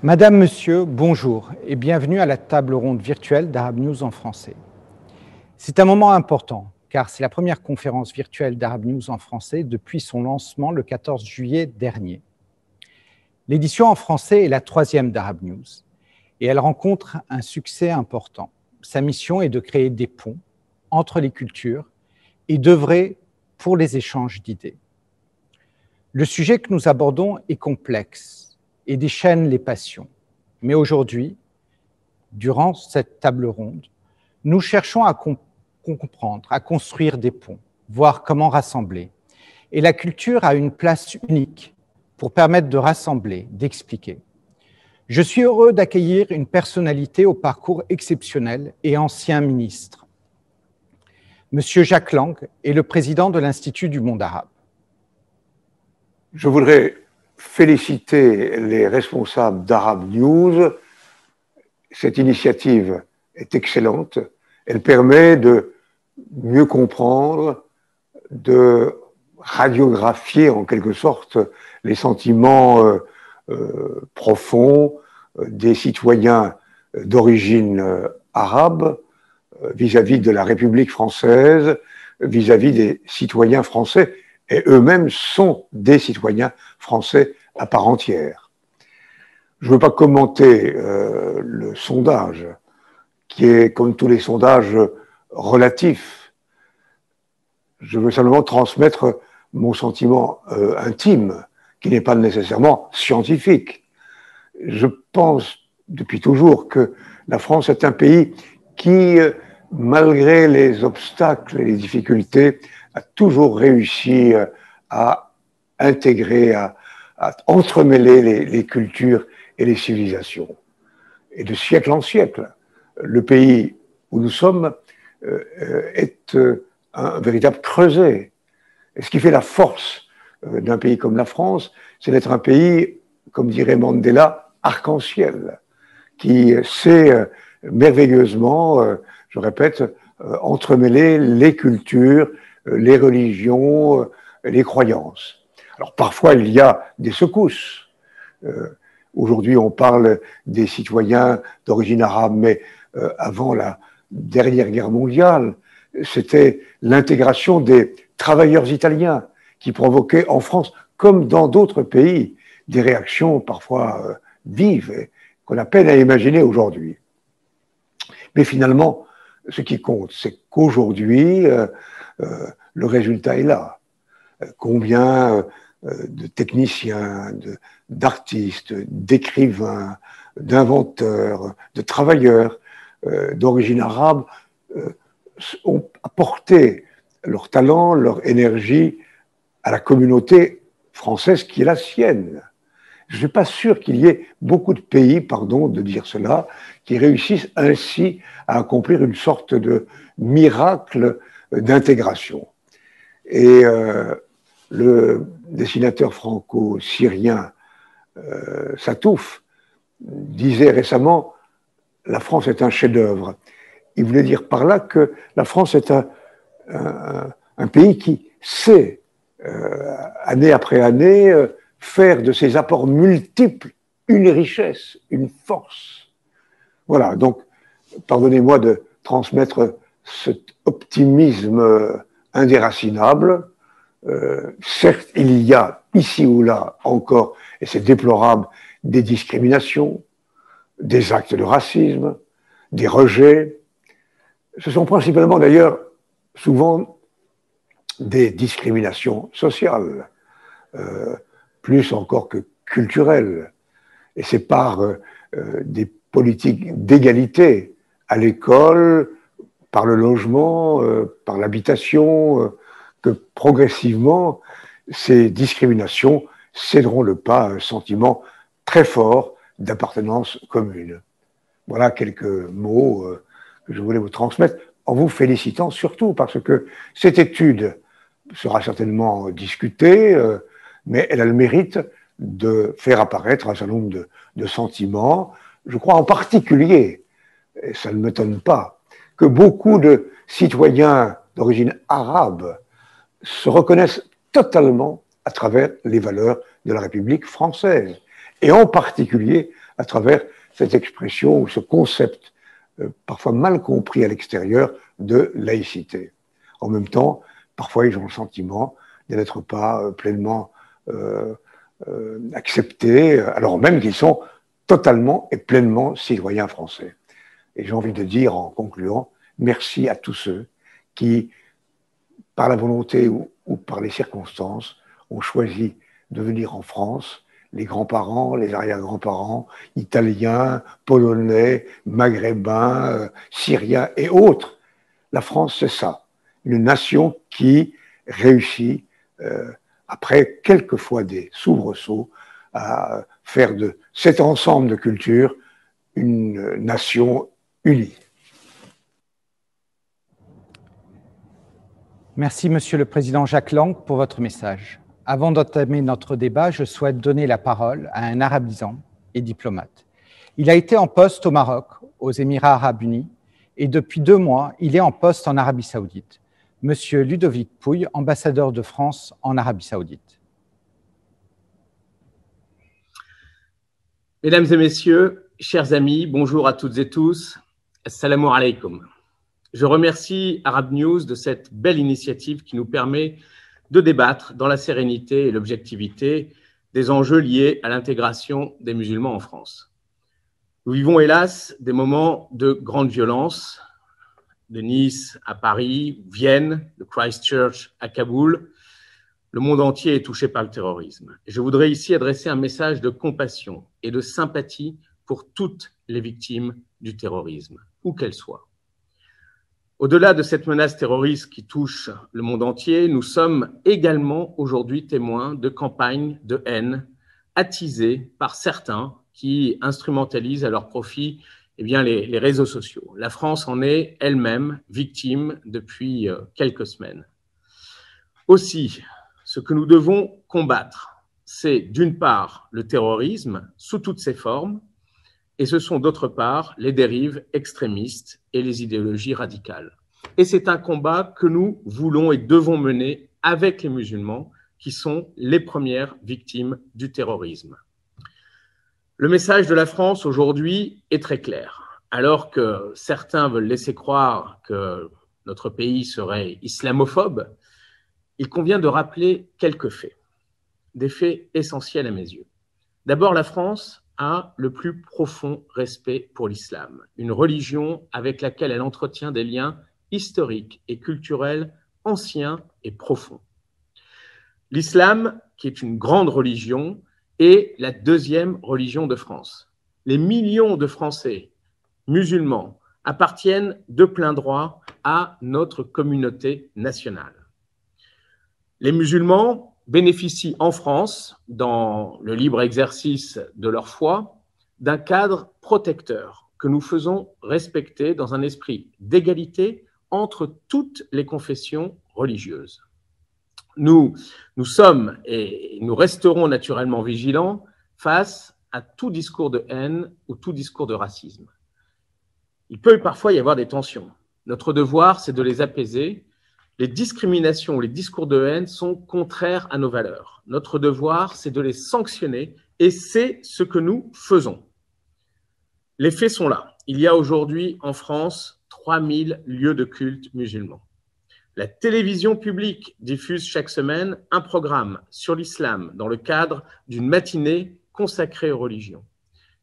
Madame, Monsieur, bonjour et bienvenue à la table ronde virtuelle d'Arab News en français. C'est un moment important car c'est la première conférence virtuelle d'Arab News en français depuis son lancement le 14 juillet dernier. L'édition en français est la troisième d'Arab News et elle rencontre un succès important. Sa mission est de créer des ponts entre les cultures et d'œuvrer pour les échanges d'idées. Le sujet que nous abordons est complexe et déchaîne les passions. Mais aujourd'hui, durant cette table ronde, nous cherchons à comprendre, à construire des ponts, voir comment rassembler. Et la culture a une place unique pour permettre de rassembler, d'expliquer. Je suis heureux d'accueillir une personnalité au parcours exceptionnel et ancien ministre. Monsieur Jack Lang est le président de l'Institut du monde arabe. Je voudrais féliciter les responsables d'Arab News. Cette initiative est excellente. Elle permet de mieux comprendre, de radiographier en quelque sorte les sentiments profonds des citoyens d'origine arabe vis-à-vis de la République française, vis-à-vis des citoyens français, et eux-mêmes sont des citoyens français à part entière. Je ne veux pas commenter le sondage, qui est, comme tous les sondages, relatif. Je veux simplement transmettre mon sentiment intime, qui n'est pas nécessairement scientifique. Je pense depuis toujours que la France est un pays qui, malgré les obstacles et les difficultés, a toujours réussi à intégrer, à entremêler les cultures et les civilisations. Et de siècle en siècle, le pays où nous sommes est un véritable creuset. Et ce qui fait la force d'un pays comme la France, c'est d'être un pays, comme dirait Mandela, arc-en-ciel, qui sait merveilleusement, je répète, entremêler les cultures, les religions, les croyances. Alors parfois il y a des secousses. Aujourd'hui on parle des citoyens d'origine arabe, mais avant la dernière guerre mondiale, c'était l'intégration des travailleurs italiens qui provoquait en France, comme dans d'autres pays, des réactions parfois vives qu'on a peine à imaginer aujourd'hui. Mais finalement, ce qui compte, c'est qu'aujourd'hui, le résultat est là. Combien de techniciens, d'artistes, d'écrivains, d'inventeurs, de travailleurs d'origine arabe ont apporté leur talent, leur énergie à la communauté française qui est la sienne. Je ne suis pas sûr qu'il y ait beaucoup de pays, pardon de dire cela, qui réussissent ainsi à accomplir une sorte de miracle d'intégration. Et le dessinateur franco-syrien Satouf disait récemment « La France est un chef-d'œuvre ». Il voulait dire par là que la France est un pays qui sait, année après année, faire de ses apports multiples une richesse, une force. Voilà, donc pardonnez-moi de transmettre cet optimisme indéracinable. Certes, il y a ici ou là encore, et c'est déplorable, des discriminations, des actes de racisme, des rejets. Ce sont principalement d'ailleurs souvent des discriminations sociales, plus encore que culturelles. Et c'est par des politiques d'égalité à l'école, par le logement, par l'habitation, que progressivement, ces discriminations céderont le pas à un sentiment très fort d'appartenance commune. Voilà quelques mots que je voulais vous transmettre, en vous félicitant surtout parce que cette étude sera certainement discutée, mais elle a le mérite de faire apparaître un certain nombre de sentiments. Je crois en particulier, et ça ne m'étonne pas, que beaucoup de citoyens d'origine arabe se reconnaissent totalement à travers les valeurs de la République française, et en particulier à travers cette expression ou ce concept parfois mal compris à l'extérieur de laïcité. En même temps, parfois ils ont le sentiment de n'être pas pleinement acceptés, alors même qu'ils sont totalement et pleinement citoyens français. Et j'ai envie de dire en concluant, merci à tous ceux qui, par la volonté ou par les circonstances, ont choisi de venir en France, les grands-parents, les arrière-grands-parents, italiens, polonais, maghrébins, syriens et autres. La France, c'est ça, une nation qui réussit, après quelquefois des soubresauts, à faire de cet ensemble de cultures une nation unie. Merci, Monsieur le Président Jack Lang, pour votre message. Avant d'entamer notre débat, je souhaite donner la parole à un arabisant et diplomate. Il a été en poste au Maroc, aux Émirats arabes unis, et depuis 2 mois, il est en poste en Arabie saoudite. Monsieur Ludovic Pouille, ambassadeur de France en Arabie saoudite. Mesdames et messieurs, chers amis, bonjour à toutes et tous. Assalamu alaikum. Je remercie Arab News de cette belle initiative qui nous permet de débattre dans la sérénité et l'objectivité des enjeux liés à l'intégration des musulmans en France. Nous vivons hélas des moments de grande violence, de Nice à Paris, Vienne, de Christchurch à Kaboul. Le monde entier est touché par le terrorisme. Et je voudrais ici adresser un message de compassion et de sympathie pour toutes les victimes du terrorisme, où qu'elles soient. Au-delà de cette menace terroriste qui touche le monde entier, nous sommes également aujourd'hui témoins de campagnes de haine attisées par certains qui instrumentalisent à leur profit les réseaux sociaux. La France en est elle-même victime depuis quelques semaines. Aussi, ce que nous devons combattre, c'est d'une part le terrorisme sous toutes ses formes, et ce sont d'autre part les dérives extrémistes et les idéologies radicales. Et c'est un combat que nous voulons et devons mener avec les musulmans, qui sont les premières victimes du terrorisme. Le message de la France aujourd'hui est très clair. Alors que certains veulent laisser croire que notre pays serait islamophobe, il convient de rappeler quelques faits, des faits essentiels à mes yeux. D'abord, la France a le plus profond respect pour l'islam, une religion avec laquelle elle entretient des liens historiques et culturels anciens et profonds. L'islam, qui est une grande religion, est la 2e religion de France. Les millions de Français musulmans appartiennent de plein droit à notre communauté nationale. Les musulmans bénéficient en France, dans le libre exercice de leur foi, d'un cadre protecteur que nous faisons respecter dans un esprit d'égalité entre toutes les confessions religieuses. Nous sommes et nous resterons naturellement vigilants face à tout discours de haine ou tout discours de racisme. Il peut parfois y avoir des tensions. Notre devoir, c'est de les apaiser. Les discriminations ou les discours de haine sont contraires à nos valeurs. Notre devoir, c'est de les sanctionner et c'est ce que nous faisons. Les faits sont là. Il y a aujourd'hui en France 3000 lieux de culte musulmans. La télévision publique diffuse chaque semaine un programme sur l'islam dans le cadre d'une matinée consacrée aux religions.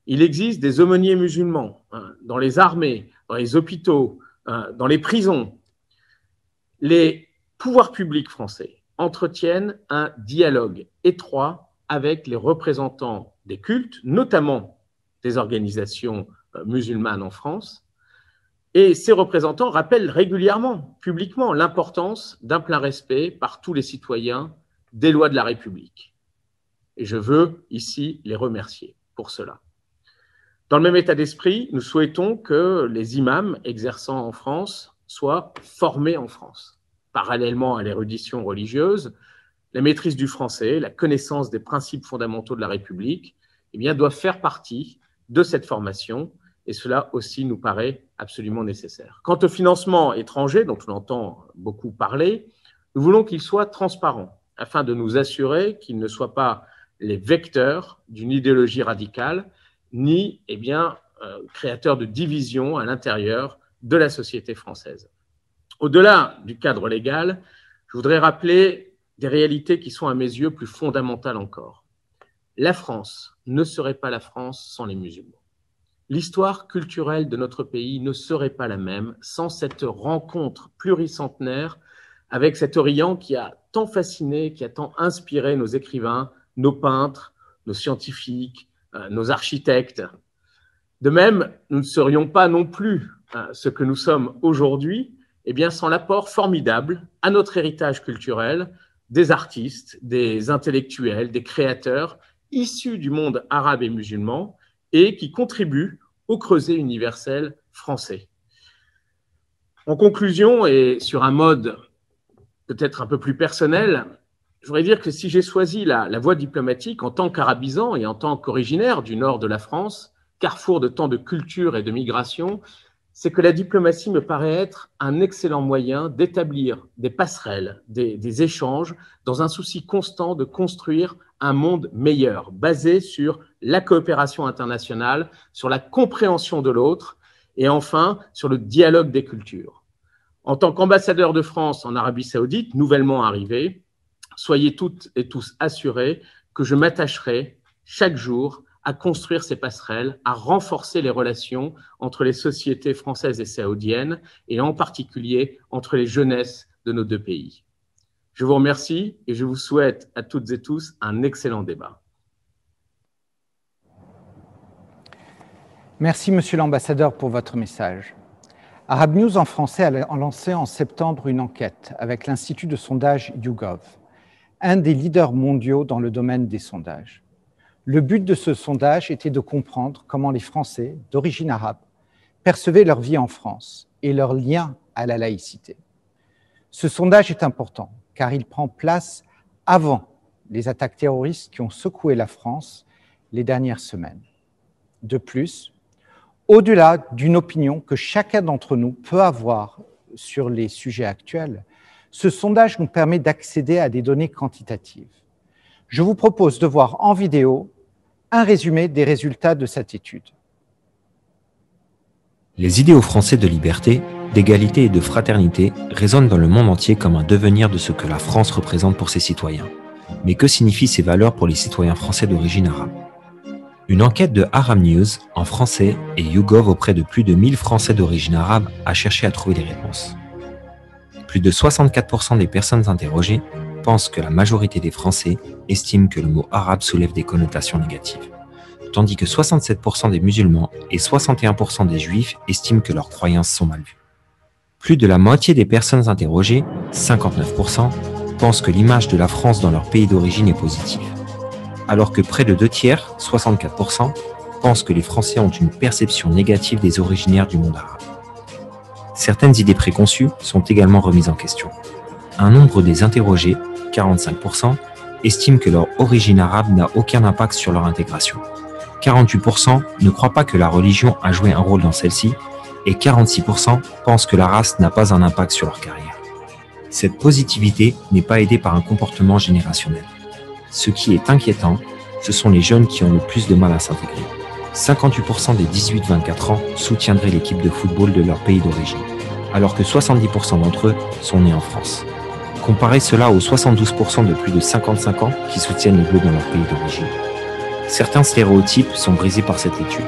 Il existe des aumôniers musulmans dans les armées, dans les hôpitaux, dans les prisons. Les pouvoirs publics français entretiennent un dialogue étroit avec les représentants des cultes, notamment des organisations musulmanes en France. Et ces représentants rappellent régulièrement, publiquement, l'importance d'un plein respect par tous les citoyens des lois de la République. Et je veux ici les remercier pour cela. Dans le même état d'esprit, nous souhaitons que les imams exerçant en France soient formés en France. Parallèlement à l'érudition religieuse, la maîtrise du français, la connaissance des principes fondamentaux de la République, doivent faire partie de cette formation. Et cela aussi nous paraît absolument nécessaire. Quant au financement étranger, dont on entend beaucoup parler, nous voulons qu'il soit transparent, afin de nous assurer qu'il ne soit pas les vecteurs d'une idéologie radicale, ni créateur de divisions à l'intérieur de la société française. Au-delà du cadre légal, je voudrais rappeler des réalités qui sont à mes yeux plus fondamentales encore. La France ne serait pas la France sans les musulmans. L'histoire culturelle de notre pays ne serait pas la même sans cette rencontre pluricentenaire avec cet Orient qui a tant fasciné, qui a tant inspiré nos écrivains, nos peintres, nos scientifiques, nos architectes. De même, nous ne serions pas non plus ce que nous sommes aujourd'hui, sans l'apport formidable à notre héritage culturel des artistes, des intellectuels, des créateurs issus du monde arabe et musulman et qui contribuent au creuset universel français. En conclusion, et sur un mode peut-être un peu plus personnel, je voudrais dire que si j'ai choisi la voie diplomatique en tant qu'arabisant et en tant qu'originaire du nord de la France, carrefour de tant de culture et de migration, c'est que la diplomatie me paraît être un excellent moyen d'établir des passerelles, des échanges, dans un souci constant de construire un monde meilleur, basé sur la coopération internationale, sur la compréhension de l'autre et enfin sur le dialogue des cultures. En tant qu'ambassadeur de France en Arabie Saoudite, nouvellement arrivé, soyez toutes et tous assurés que je m'attacherai chaque jour à construire ces passerelles, à renforcer les relations entre les sociétés françaises et saoudiennes, et en particulier entre les jeunesses de nos deux pays. Je vous remercie et je vous souhaite à toutes et tous un excellent débat. Merci, Monsieur l'ambassadeur, pour votre message. Arab News en français a lancé en septembre une enquête avec l'Institut de sondage YouGov, un des leaders mondiaux dans le domaine des sondages. Le but de ce sondage était de comprendre comment les Français d'origine arabe percevaient leur vie en France et leur lien à la laïcité. Ce sondage est important car il prend place avant les attaques terroristes qui ont secoué la France les dernières semaines. De plus, au-delà d'une opinion que chacun d'entre nous peut avoir sur les sujets actuels, ce sondage nous permet d'accéder à des données quantitatives. Je vous propose de voir en vidéo un résumé des résultats de cette étude. Les idéaux français de liberté, d'égalité et de fraternité résonnent dans le monde entier comme un devenir de ce que la France représente pour ses citoyens. Mais que signifient ces valeurs pour les citoyens français d'origine arabe? Une enquête de Arab News en français et YouGov auprès de plus de 1000 Français d'origine arabe a cherché à trouver les réponses. Plus de 64% des personnes interrogées pensent que la majorité des Français estiment que le mot arabe soulève des connotations négatives, tandis que 67% des musulmans et 61% des juifs estiment que leurs croyances sont mal vues. Plus de la moitié des personnes interrogées, 59%, pensent que l'image de la France dans leur pays d'origine est positive, alors que près de 2 tiers, 64%, pensent que les Français ont une perception négative des originaires du monde arabe. Certaines idées préconçues sont également remises en question. Un nombre des interrogés, 45%, estiment que leur origine arabe n'a aucun impact sur leur intégration. 48% ne croient pas que la religion a joué un rôle dans celle-ci et 46% pensent que la race n'a pas un impact sur leur carrière. Cette positivité n'est pas aidée par un comportement générationnel. Ce qui est inquiétant, ce sont les jeunes qui ont le plus de mal à s'intégrer. 58% des 18-24 ans soutiendraient l'équipe de football de leur pays d'origine, alors que 70% d'entre eux sont nés en France. Comparez cela aux 72% de plus de 55 ans qui soutiennent les Bleus dans leur pays d'origine. Certains stéréotypes sont brisés par cette étude.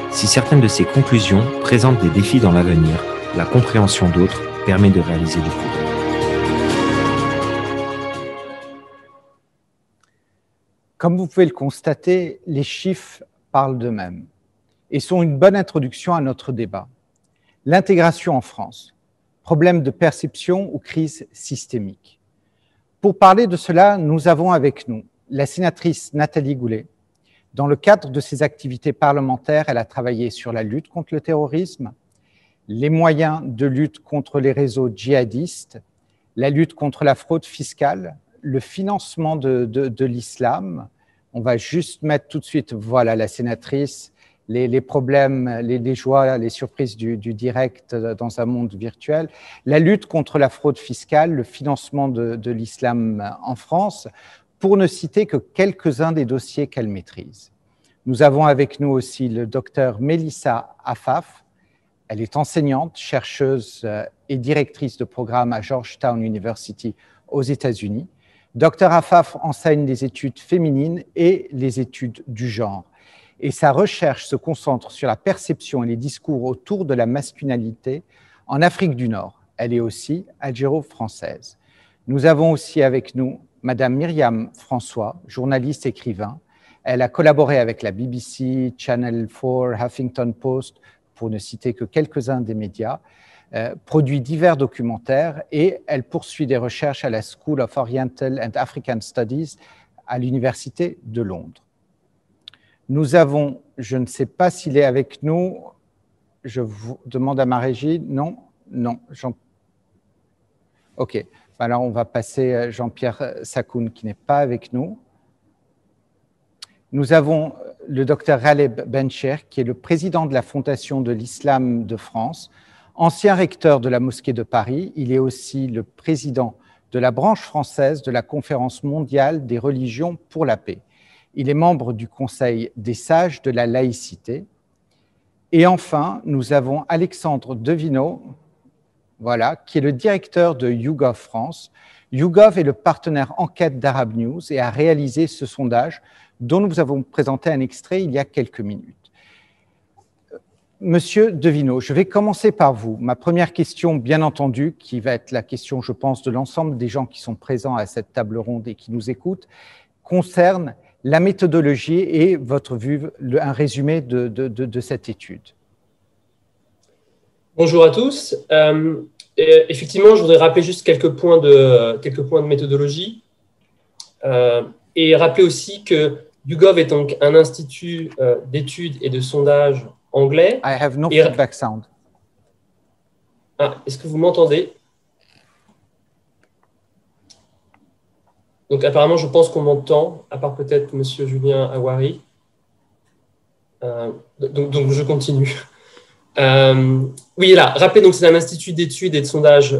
Si certaines de ces conclusions présentent des défis dans l'avenir, la compréhension d'autres permet de réaliser des progrès. Comme vous pouvez le constater, les chiffres parlent d'eux-mêmes et sont une bonne introduction à notre débat. L'intégration en France, problème de perception ou crise systémique. Pour parler de cela, nous avons avec nous la sénatrice Nathalie Goulet. Dans le cadre de ses activités parlementaires, elle a travaillé sur la lutte contre le terrorisme, les moyens de lutte contre les réseaux djihadistes, la lutte contre la fraude fiscale, le financement de l'islam. On va juste mettre tout de suite, voilà, la sénatrice, les problèmes, les joies, les surprises du direct dans un monde virtuel, la lutte contre la fraude fiscale, le financement de l'islam en France, pour ne citer que quelques-uns des dossiers qu'elle maîtrise. Nous avons avec nous aussi le docteur Melissa Affaf. Elle est enseignante, chercheuse et directrice de programme à Georgetown University aux États-Unis. Dr Affaf enseigne les études féminines et les études du genre. Et sa recherche se concentre sur la perception et les discours autour de la masculinité en Afrique du Nord. Elle est aussi algéro-française. Nous avons aussi avec nous Madame Myriam François, journaliste écrivain. Elle a collaboré avec la BBC, Channel 4, Huffington Post, pour ne citer que quelques-uns des médias, produit divers documentaires et elle poursuit des recherches à la School of Oriental and African Studies à l'Université de Londres. Nous avons, je ne sais pas s'il est avec nous, je vous demande à ma régie, non, ok, alors on va passer Jean-Pierre Sakoun qui n'est pas avec nous. Nous avons le docteur Ghaleb Bencher, qui est le président de la Fondation de l'Islam de France, ancien recteur de la Mosquée de Paris. Il est aussi le président de la branche française de la Conférence mondiale des religions pour la paix. Il est membre du Conseil des sages de la laïcité. Et enfin, nous avons Alexandre Devineau, voilà, qui est le directeur de YouGov France. YouGov est le partenaire enquête d'Arab News et a réalisé ce sondage dont nous vous avons présenté un extrait il y a quelques minutes. Monsieur Devineau, je vais commencer par vous. Ma première question, bien entendu, qui va être la question, je pense, de l'ensemble des gens qui sont présents à cette table ronde et qui nous écoutent, concerne la méthodologie et votre vue, un résumé de cette étude. Bonjour à tous. Effectivement, je voudrais rappeler juste quelques points de méthodologie et rappeler aussi que YouGov est donc un institut d'études et de sondage anglais. I have no feedback sound. Ah, est-ce que vous m'entendez? Donc apparemment, je pense qu'on m'entend, à part peut-être Monsieur Julien Awari. Donc je continue. Oui, là, rappelez, donc c'est un institut d'études et de sondage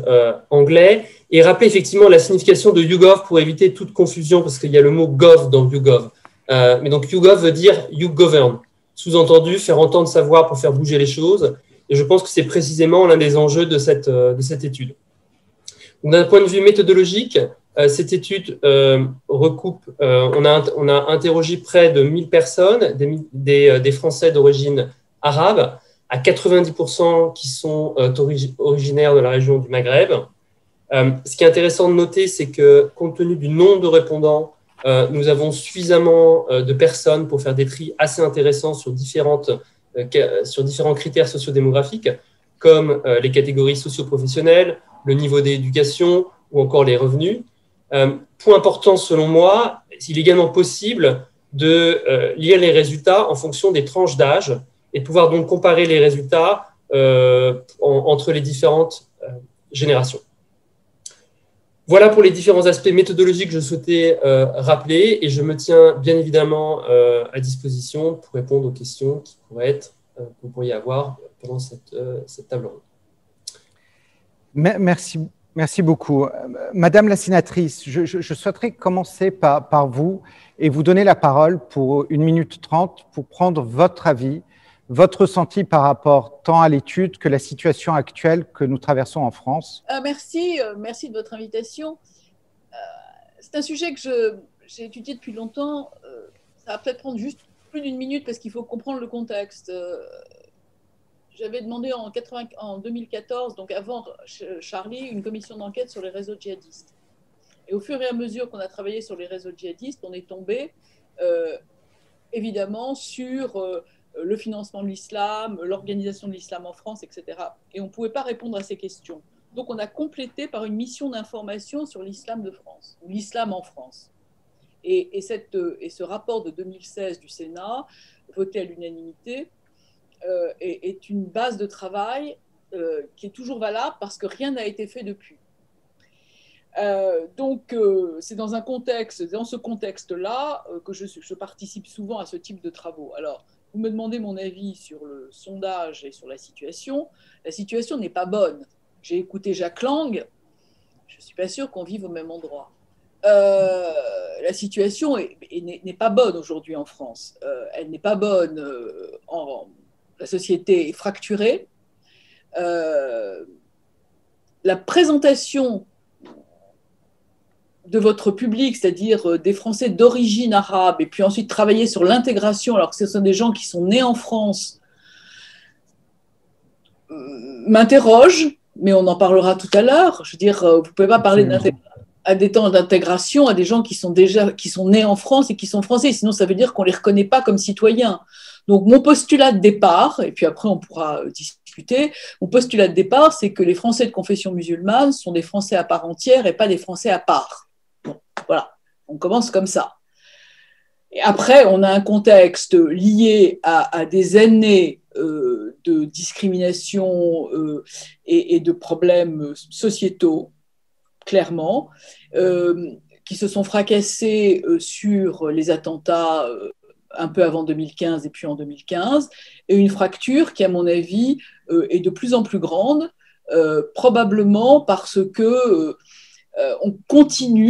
anglais, et rappelez effectivement la signification de YouGov pour éviter toute confusion, parce qu'il y a le mot gov dans YouGov. Mais donc YouGov veut dire You Govern, sous-entendu faire entendre sa voix pour faire bouger les choses, et je pense que c'est précisément l'un des enjeux de cette étude. D'un point de vue méthodologique, cette étude recoupe, on a interrogé près de 1000 personnes, des Français d'origine arabe, à 90% qui sont originaires de la région du Maghreb. Ce qui est intéressant de noter, c'est que compte tenu du nombre de répondants, nous avons suffisamment de personnes pour faire des tris assez intéressants sur différents critères sociodémographiques, comme les catégories socio-professionnelles, le niveau d'éducation ou encore les revenus. Point important selon moi, il est également possible de lire les résultats en fonction des tranches d'âge et de pouvoir donc comparer les résultats entre les différentes générations. Voilà pour les différents aspects méthodologiques que je souhaitais rappeler, et je me tiens bien évidemment à disposition pour répondre aux questions que vous pourriez avoir pendant cette table ronde. Merci beaucoup. Madame la sénatrice, je souhaiterais commencer par vous et vous donner la parole pour 1 minute 30 pour prendre votre avis, votre ressenti par rapport tant à l'étude que la situation actuelle que nous traversons en France. Merci de votre invitation. C'est un sujet que j'ai étudié depuis longtemps. Ça va peut-être prendre juste plus d'1 minute parce qu'il faut comprendre le contexte. J'avais demandé en 2014, donc avant Charlie, une commission d'enquête sur les réseaux djihadistes. Et au fur et à mesure qu'on a travaillé sur les réseaux djihadistes, on est tombé évidemment sur le financement de l'islam, l'organisation de l'islam en France, etc. Et on ne pouvait pas répondre à ces questions. Donc on a complété par une mission d'information sur l'islam de France, ou l'islam en France. Et ce rapport de 2016 du Sénat, voté à l'unanimité, est une base de travail qui est toujours valable parce que rien n'a été fait depuis. Donc, c'est dans ce contexte-là que je participe souvent à ce type de travaux. Alors, vous me demandez mon avis sur le sondage et sur la situation. La situation n'est pas bonne. J'ai écouté Jacques Lang. Je ne suis pas sûre qu'on vive au même endroit. la situation n'est pas bonne aujourd'hui en France. Elle n'est pas bonne, la société est fracturée. La présentation de votre public, c'est-à-dire des Français d'origine arabe, et puis ensuite travailler sur l'intégration, alors que ce sont des gens qui sont nés en France, m'interroge, mais on en parlera tout à l'heure. Je veux dire, vous ne pouvez pas parler à des temps d'intégration à des gens qui sont nés en France et qui sont français, sinon ça veut dire qu'on ne les reconnaît pas comme citoyens. Donc mon postulat de départ, et puis après on pourra discuter, mon postulat de départ, c'est que les Français de confession musulmane sont des Français à part entière et pas des Français à part. Bon, voilà, on commence comme ça. Et après, on a un contexte lié à des années de discrimination et de problèmes sociétaux, clairement, qui se sont fracassés sur les attentats un peu avant 2015 et puis en 2015, et une fracture qui, à mon avis, est de plus en plus grande, probablement parce que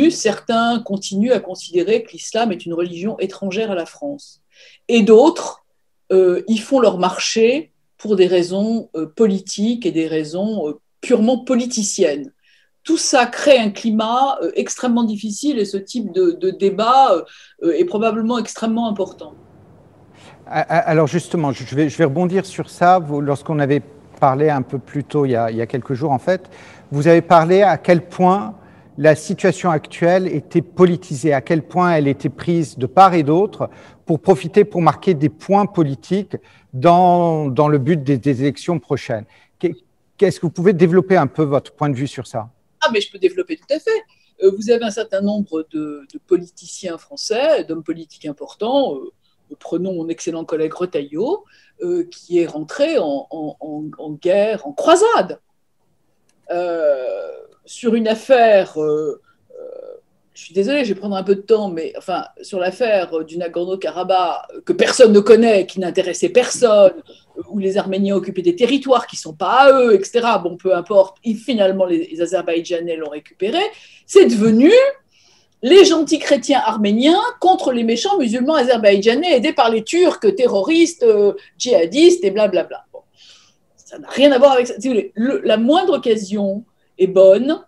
certains continuent à considérer que l'islam est une religion étrangère à la France. Et d'autres, ils font leur marché pour des raisons politiques et des raisons purement politiciennes. Tout ça crée un climat extrêmement difficile et ce type de débat est probablement extrêmement important. Alors justement, je vais rebondir sur ça. Lorsqu'on avait parlé un peu plus tôt, il y a quelques jours en fait, vous avez parlé à quel point la situation actuelle était politisée, à quel point elle était prise de part et d'autre pour pour marquer des points politiques dans le but des élections prochaines. Qu'est-ce que vous pouvez développer un peu votre point de vue sur ça? Ah, mais je peux développer tout à fait. Vous avez un certain nombre de politiciens français, d'hommes politiques importants. Prenons mon excellent collègue Retailleau, qui est rentré en guerre, en croisade. Sur une affaire, je suis désolée, je vais prendre un peu de temps, mais enfin, sur l'affaire du Nagorno-Karabakh, que personne ne connaît, qui n'intéressait personne, où les Arméniens occupaient des territoires qui ne sont pas à eux, etc. Bon, peu importe, finalement, les Azerbaïdjanais l'ont récupéré. C'est devenu les gentils chrétiens arméniens contre les méchants musulmans azerbaïdjanais aidés par les Turcs terroristes, djihadistes et blablabla. Bon, ça n'a rien à voir avec ça. Si vous voulez, la moindre occasion est bonne,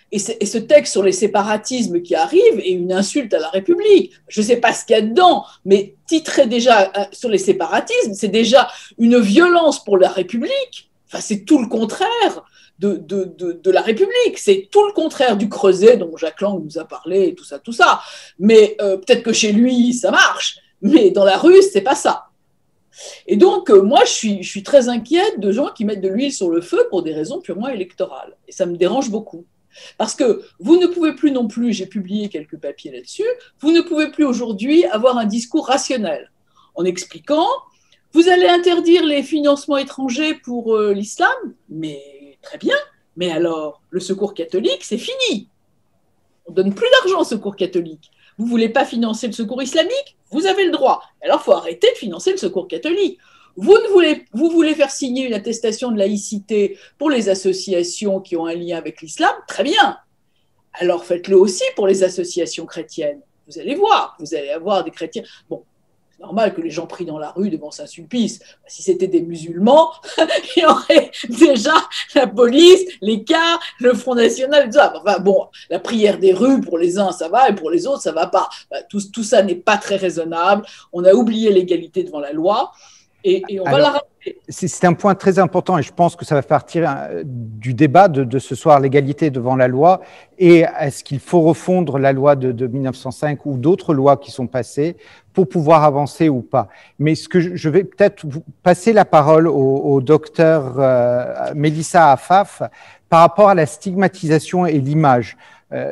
et ce texte sur les séparatismes qui arrive est une insulte à la République. Je ne sais pas ce qu'il y a dedans, mais titrer déjà sur les séparatismes, c'est déjà une violence pour la République. Enfin, c'est tout le contraire de la République. C'est tout le contraire du Creuset dont Jacques Lang nous a parlé, et tout ça. Mais peut-être que chez lui, ça marche, mais dans la rue, c'est pas ça. Et donc, moi, je suis très inquiète de gens qui mettent de l'huile sur le feu pour des raisons purement électorales. Et ça me dérange beaucoup. Parce que vous ne pouvez plus non plus, j'ai publié quelques papiers là-dessus, vous ne pouvez plus aujourd'hui avoir un discours rationnel en expliquant, vous allez interdire les financements étrangers pour l'islam, mais très bien, mais alors le secours catholique, c'est fini. On ne donne plus d'argent au secours catholique. Vous ne voulez pas financer le secours islamique? Vous avez le droit. Alors il faut arrêter de financer le secours catholique. Vous voulez faire signer une attestation de laïcité pour les associations qui ont un lien avec l'islam? Très bien. Alors faites-le aussi pour les associations chrétiennes. Vous allez voir, vous allez avoir des chrétiens. Bon, c'est normal que les gens prient dans la rue devant Saint-Sulpice. Si c'était des musulmans, il y aurait déjà la police, les cars, le Front National, tout ça. Enfin bon, la prière des rues, pour les uns, ça va, et pour les autres, ça ne va pas. Tout ça n'est pas très raisonnable. On a oublié l'égalité devant la loi. Et on va la rappeler. C'est un point très important et je pense que ça va partir du débat de ce soir, l'égalité devant la loi. Et est-ce qu'il faut refondre la loi de 1905 ou d'autres lois qui sont passées pour pouvoir avancer ou pas? Mais ce que je vais peut-être passer la parole au docteur Mélissa Affaf par rapport à la stigmatisation et l'image.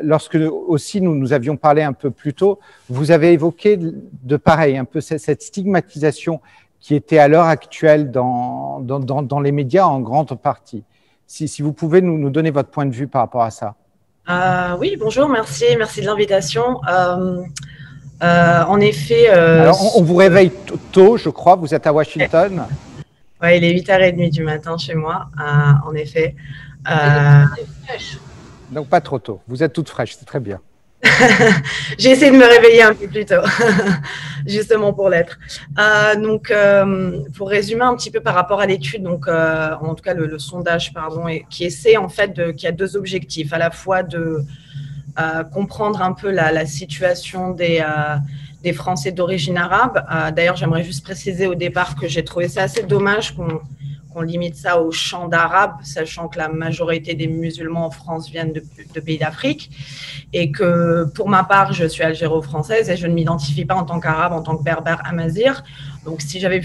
Lorsque aussi nous avions parlé un peu plus tôt, vous avez évoqué de pareil, un peu cette stigmatisation qui était à l'heure actuelle dans les médias en grande partie. Si vous pouvez nous donner votre point de vue par rapport à ça. Oui, bonjour, merci de l'invitation. En effet… Alors, on vous réveille tôt, je crois, vous êtes à Washington. Oui, il est 8h30 du matin chez moi, en effet. Donc, pas trop tôt. Vous êtes toute fraîche, c'est très bien. J'ai essayé de me réveiller un peu plus tôt, justement pour l'être. Donc, pour résumer un petit peu par rapport à l'étude, donc en tout cas le sondage, pardon, qui essaie en fait qui a deux objectifs, à la fois de comprendre un peu la situation des Français d'origine arabe. D'ailleurs, j'aimerais juste préciser au départ que j'ai trouvé ça assez dommage qu'on limite ça au champ d'arabe, sachant que la majorité des musulmans en France viennent de pays d'Afrique, et que pour ma part, je suis algéro-française et je ne m'identifie pas en tant qu'arabe, en tant que berbère amazigh. Donc, si j'avais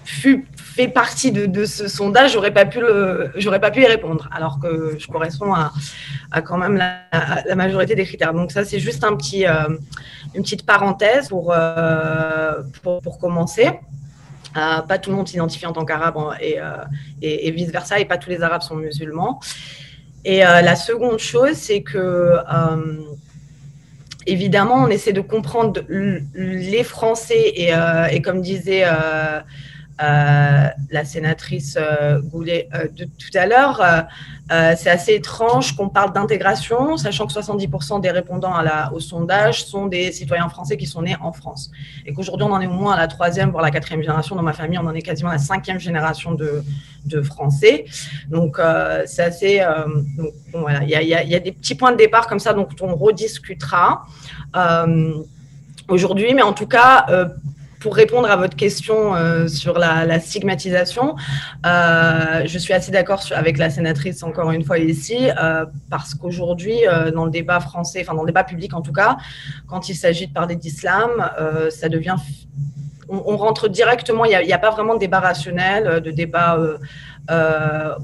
fait partie de ce sondage, j'aurais pas pu y répondre, alors que je corresponds à quand même la majorité des critères. Donc ça, c'est juste une petite parenthèse pour commencer. Pas tout le monde s'identifie en tant qu'arabe et vice-versa, et pas tous les arabes sont musulmans. Et la seconde chose, c'est que évidemment, on essaie de comprendre les Français et comme disait la sénatrice Goulet de tout à l'heure, c'est assez étrange qu'on parle d'intégration, sachant que 70% des répondants au sondage sont des citoyens français qui sont nés en France. Et qu'aujourd'hui, on en est au moins à la 3e, voire la 4e génération. Dans ma famille, on en est quasiment à la 5e génération de Français. Donc, c'est assez… donc, bon, voilà, il y a des petits points de départ comme ça, donc on rediscutera aujourd'hui. Mais en tout cas… pour répondre à votre question sur la stigmatisation, je suis assez d'accord avec la sénatrice, encore une fois ici, parce qu'aujourd'hui, dans le débat français, enfin dans le débat public en tout cas, quand il s'agit de parler d'islam, ça devient… On rentre directement, il n'y a pas vraiment de débat rationnel, de débat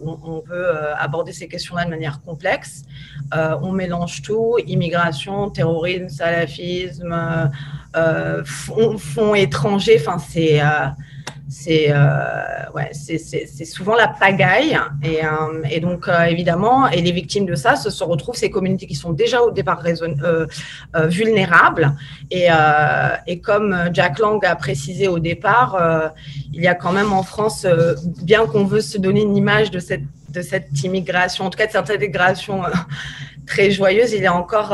où on peut aborder ces questions-là de manière complexe. On mélange tout, immigration, terrorisme, salafisme, fonds étrangers, enfin c'est souvent la pagaille et donc évidemment, et les victimes de ça se retrouvent ces communautés qui sont déjà au départ vulnérables et comme Jack Lang a précisé au départ, il y a quand même en France, bien qu'on veut se donner une image de cette immigration, en tout cas de cette intégration très joyeuse, il y a encore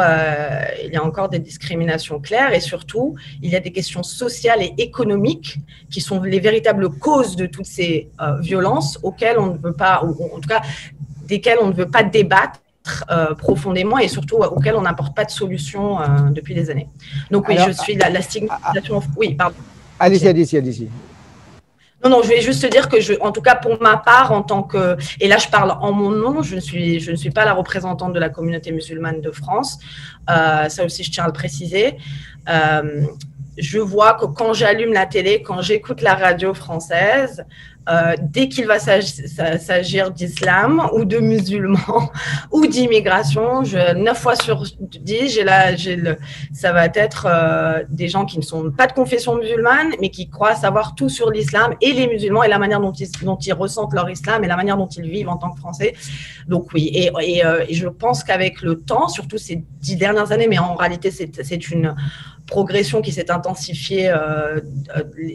des discriminations claires et surtout, il y a des questions sociales et économiques qui sont les véritables causes de toutes ces violences auxquelles on ne veut pas, ou en tout cas, desquelles on ne veut pas débattre profondément et surtout auxquelles on n'apporte pas de solution depuis des années. Donc oui, je suis la stigmatisation… Oui, pardon. Allez-y. Non, je vais juste te dire que en tout cas pour ma part, en tant que, et là je parle en mon nom, je ne suis pas la représentante de la communauté musulmane de France. Ça aussi, je tiens à le préciser. Je vois que quand j'allume la télé, quand j'écoute la radio française, dès qu'il va s'agir d'islam ou de musulmans ou d'immigration, 9 fois sur 10, ça va être des gens qui ne sont pas de confession musulmane, mais qui croient savoir tout sur l'islam et les musulmans et la manière dont ils ressentent leur islam et la manière dont ils vivent en tant que Français. Donc oui, et je pense qu'avec le temps, surtout ces 10 dernières années, mais en réalité c'est une progression qui s'est intensifiée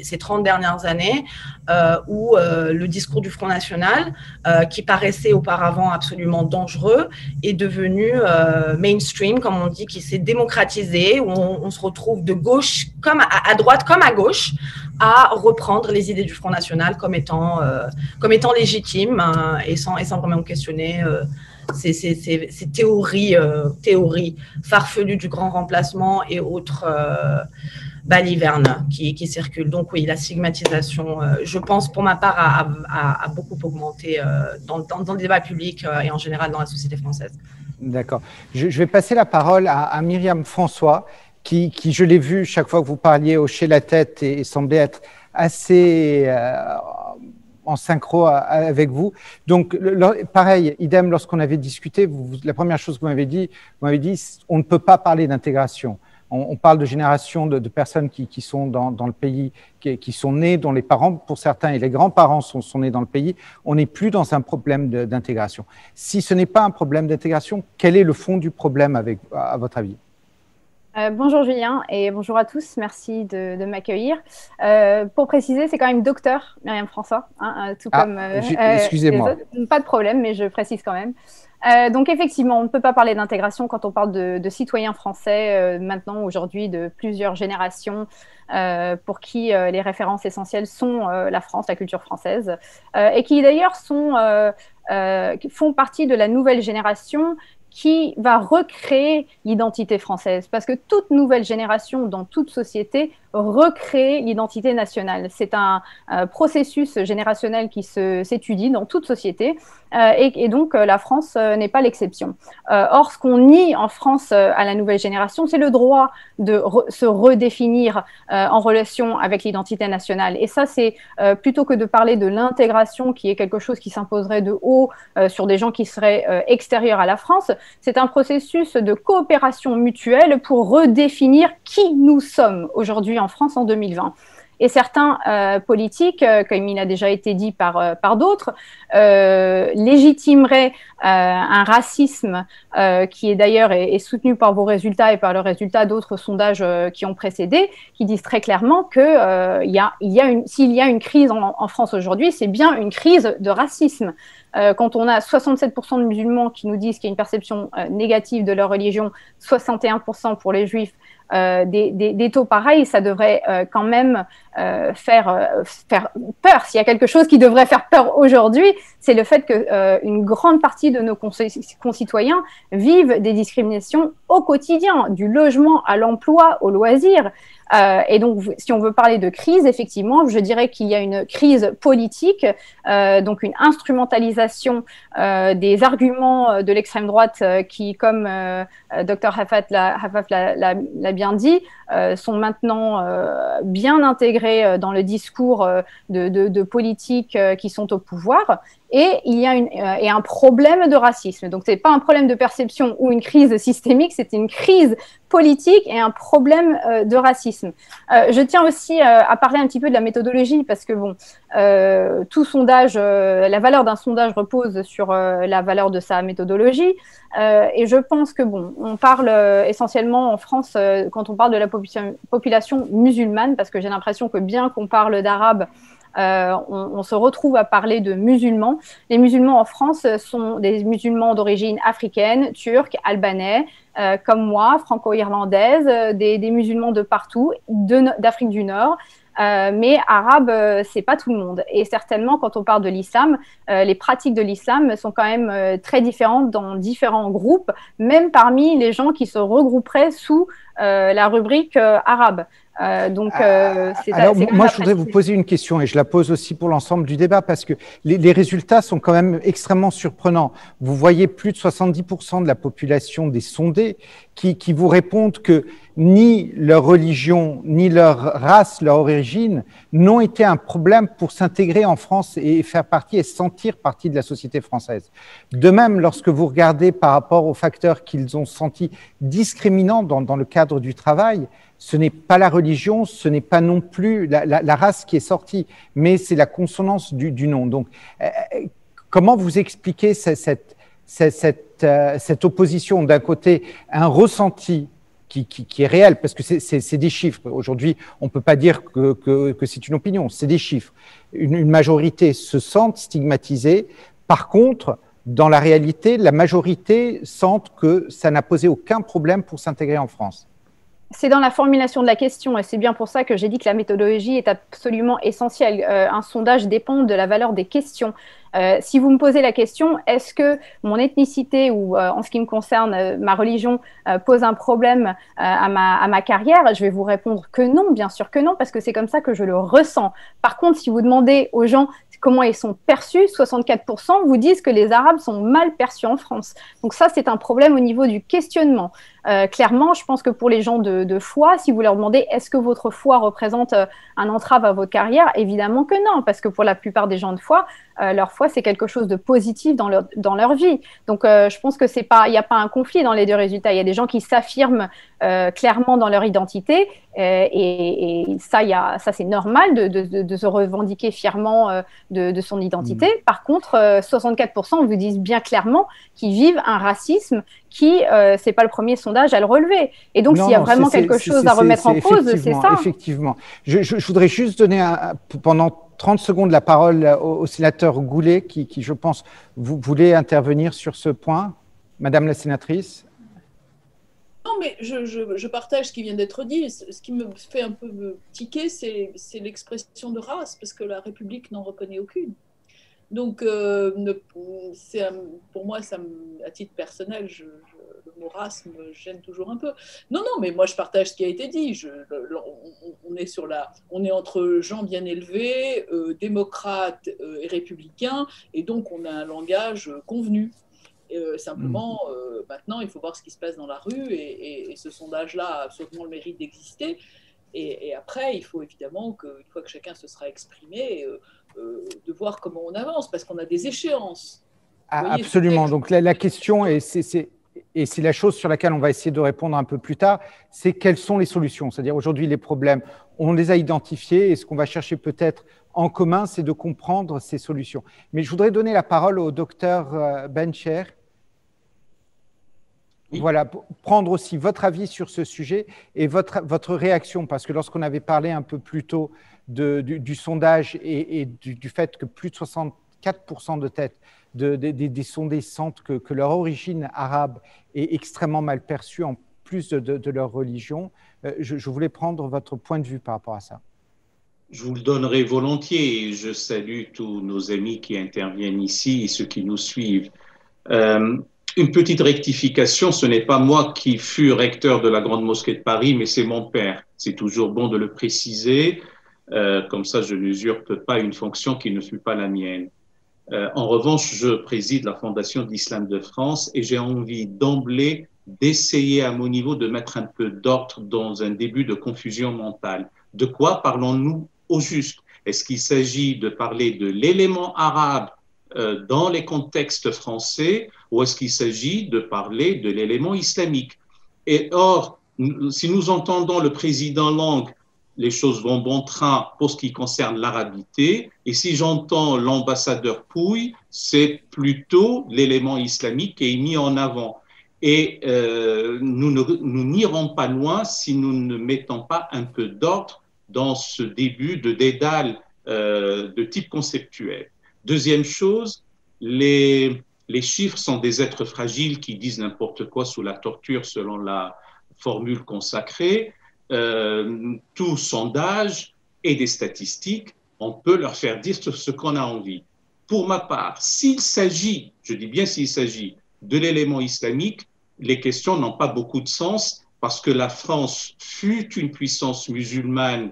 ces 30 dernières années, où le discours du Front National, qui paraissait auparavant absolument dangereux, est devenu mainstream, comme on dit, qui s'est démocratisé, où on se retrouve de gauche, comme à droite comme à gauche, à reprendre les idées du Front National comme étant légitimes et sans vraiment questionner ces théories farfelues du grand remplacement et autres balivernes qui circulent. Donc oui, la stigmatisation, je pense pour ma part, a beaucoup augmenté dans le débat public et en général dans la société française. D'accord. Je vais passer la parole à Myriam François, qui, je l'ai vu chaque fois que vous parliez, hocher la tête et semblait être assez en synchro avec vous. Donc, pareil, idem, lorsqu'on avait discuté, la première chose que vous m'avez dit, on ne peut pas parler d'intégration. On parle de générations de personnes qui sont dans le pays, qui sont nées, dont les parents, pour certains, et les grands-parents sont nés dans le pays. On n'est plus dans un problème d'intégration. Si ce n'est pas un problème d'intégration, quel est le fond du problème à votre avis ? Bonjour Julien et bonjour à tous, merci de m'accueillir. Pour préciser, c'est quand même docteur Myriam François, tout comme excusez-moi. pas de problème, mais je précise quand même. Donc effectivement, on ne peut pas parler d'intégration quand on parle de citoyens français maintenant, aujourd'hui, de plusieurs générations pour qui les références essentielles sont la France, la culture française, et qui d'ailleurs font partie de la nouvelle génération qui va recréer l'identité française. Parce que toute nouvelle génération, dans toute société, recrée l'identité nationale. C'est un processus générationnel qui s'étudie dans toute société, et donc la France n'est pas l'exception. Or, ce qu'on nie en France à la nouvelle génération, c'est le droit de se redéfinir en relation avec l'identité nationale. Et ça, c'est plutôt que de parler de l'intégration, qui est quelque chose qui s'imposerait de haut sur des gens qui seraient extérieurs à la France, c'est un processus de coopération mutuelle pour redéfinir qui nous sommes aujourd'hui en France en 2020. Et certains politiques, comme il a déjà été dit par d'autres, légitimeraient un racisme qui est d'ailleurs est soutenu par vos résultats et par le résultat d'autres sondages qui ont précédé, qui disent très clairement que s'il y a une crise en France aujourd'hui, c'est bien une crise de racisme. Quand on a 67% de musulmans qui nous disent qu'il y a une perception négative de leur religion, 61% pour les juifs, des taux pareils, ça devrait quand même faire peur. S'il y a quelque chose qui devrait faire peur aujourd'hui, c'est le fait qu'une grande partie de nos concitoyens vivent des discriminations au quotidien, du logement à l'emploi, au loisir. Et donc, si on veut parler de crise, effectivement, je dirais qu'il y a une crise politique, donc une instrumentalisation des arguments de l'extrême droite qui, comme Dr Hafaf l'a bien dit, sont maintenant bien intégrés dans le discours de politiques qui sont au pouvoir. Et il y a un problème de racisme. Donc, ce n'est pas un problème de perception ou une crise systémique, c'est une crise politique et un problème de racisme. Je tiens aussi à parler un petit peu de la méthodologie parce que, bon, tout sondage, la valeur d'un sondage repose sur la valeur de sa méthodologie. Et je pense que, bon, on parle essentiellement en France, quand on parle de la population musulmane, parce que j'ai l'impression que bien qu'on parle d'arabe, on se retrouve à parler de musulmans. Les musulmans en France sont des musulmans d'origine africaine, turque, albanais, comme moi, franco-irlandaise, des musulmans de partout, d'Afrique du Nord. Mais arabe, c'est pas tout le monde. Et certainement, quand on parle de l'islam, les pratiques de l'islam sont quand même très différentes dans différents groupes, même parmi les gens qui se regrouperaient sous la rubrique arabe. Alors, moi, je voudrais vous poser une question et je la pose aussi pour l'ensemble du débat parce que les résultats sont quand même extrêmement surprenants. Vous voyez plus de 70% de la population des sondés qui vous répondent que ni leur religion, ni leur race, leur origine n'ont été un problème pour s'intégrer en France et faire partie et se sentir partie de la société française. De même, lorsque vous regardez par rapport aux facteurs qu'ils ont sentis discriminants dans le cadre du travail, ce n'est pas la religion, ce n'est pas non plus la race qui est sortie, mais c'est la consonance du nom. Donc, comment vous expliquez cette opposition? D'un côté, un ressenti qui est réel, parce que c'est des chiffres. Aujourd'hui, on ne peut pas dire que c'est une opinion, c'est des chiffres. Une majorité se sent stigmatisée. Par contre, dans la réalité, la majorité sent que ça n'a posé aucun problème pour s'intégrer en France. C'est dans la formulation de la question et c'est bien pour ça que j'ai dit que la méthodologie est absolument essentielle. Un sondage dépend de la valeur des questions. Si vous me posez la question, est-ce que mon ethnicité ou en ce qui me concerne, ma religion pose un problème à ma carrière, je vais vous répondre que non, bien sûr que non, parce que c'est comme ça que je le ressens. Par contre, si vous demandez aux gens comment ils sont perçus, 64% vous disent que les Arabes sont mal perçus en France. Donc ça, c'est un problème au niveau du questionnement. Clairement, je pense que pour les gens de foi, si vous leur demandez est-ce que votre foi représente un entrave à votre carrière, évidemment que non, parce que pour la plupart des gens de foi, leur foi, c'est quelque chose de positif dans leur vie. Donc, je pense que il n'y a pas un conflit dans les deux résultats. Il y a des gens qui s'affirment clairement dans leur identité et ça c'est normal de se revendiquer fièrement de son identité. Par contre, 64% vous disent bien clairement qu'ils vivent un racisme qui, c'est pas le premier sondage à le relever. Et donc, s'il y a vraiment quelque chose à remettre en cause, c'est ça. Effectivement. Je voudrais juste donner pendant 30 secondes la parole au sénateur Goulet, qui, je pense, vous voulez intervenir sur ce point, Madame la sénatrice. Non, mais je partage ce qui vient d'être dit. Ce qui me fait un peu tiquer, c'est l'expression de race, parce que la République n'en reconnaît aucune. Donc, pour moi, à titre personnel, le mot race me gêne toujours un peu. Non, mais moi, je partage ce qui a été dit. On est entre gens bien élevés, démocrates et républicains, et donc on a un langage convenu. Simplement, maintenant, il faut voir ce qui se passe dans la rue, et ce sondage-là a absolument le mérite d'exister. Et après, il faut évidemment qu'une fois que chacun se sera exprimé, de voir comment on avance, parce qu'on a des échéances. Absolument. Donc la question, et c'est la chose sur laquelle on va essayer de répondre un peu plus tard, c'est quelles sont les solutions. C'est-à-dire aujourd'hui, les problèmes, on les a identifiés, et ce qu'on va chercher peut-être en commun, c'est de comprendre ces solutions. Mais je voudrais donner la parole au docteur Bencher. Oui. Voilà, pour prendre aussi votre avis sur ce sujet et votre réaction, parce que lorsqu'on avait parlé un peu plus tôt du sondage et du fait que plus de 64% de tête des sondés sentent que leur origine arabe est extrêmement mal perçue en plus de leur religion, je voulais prendre votre point de vue par rapport à ça. Je vous le donnerai volontiers et je salue tous nos amis qui interviennent ici et ceux qui nous suivent. Une petite rectification, ce n'est pas moi qui fus recteur de la Grande Mosquée de Paris, mais c'est mon père. C'est toujours bon de le préciser, comme ça je n'usurpe pas une fonction qui ne fut pas la mienne. En revanche, je préside la Fondation d'Islam de France et j'ai envie d'emblée d'essayer à mon niveau de mettre un peu d'ordre dans un début de confusion mentale. De quoi parlons-nous au juste? Est-ce qu'il s'agit de parler de l'élément arabe dans les contextes français ou est-ce qu'il s'agit de parler de l'élément islamique? Et or, si nous entendons le président Lang, les choses vont bon train pour ce qui concerne l'arabité, et si j'entends l'ambassadeur Pouy, c'est plutôt l'élément islamique qui est mis en avant. Et nous n'irons pas loin si nous ne mettons pas un peu d'ordre dans ce début de dédale de type conceptuel. Deuxième chose, les chiffres sont des êtres fragiles qui disent n'importe quoi sous la torture, selon la formule consacrée. Tout sondage et des statistiques, on peut leur faire dire ce qu'on a envie. Pour ma part, s'il s'agit, je dis bien s'il s'agit, de l'élément islamique, les questions n'ont pas beaucoup de sens parce que la France fut une puissance musulmane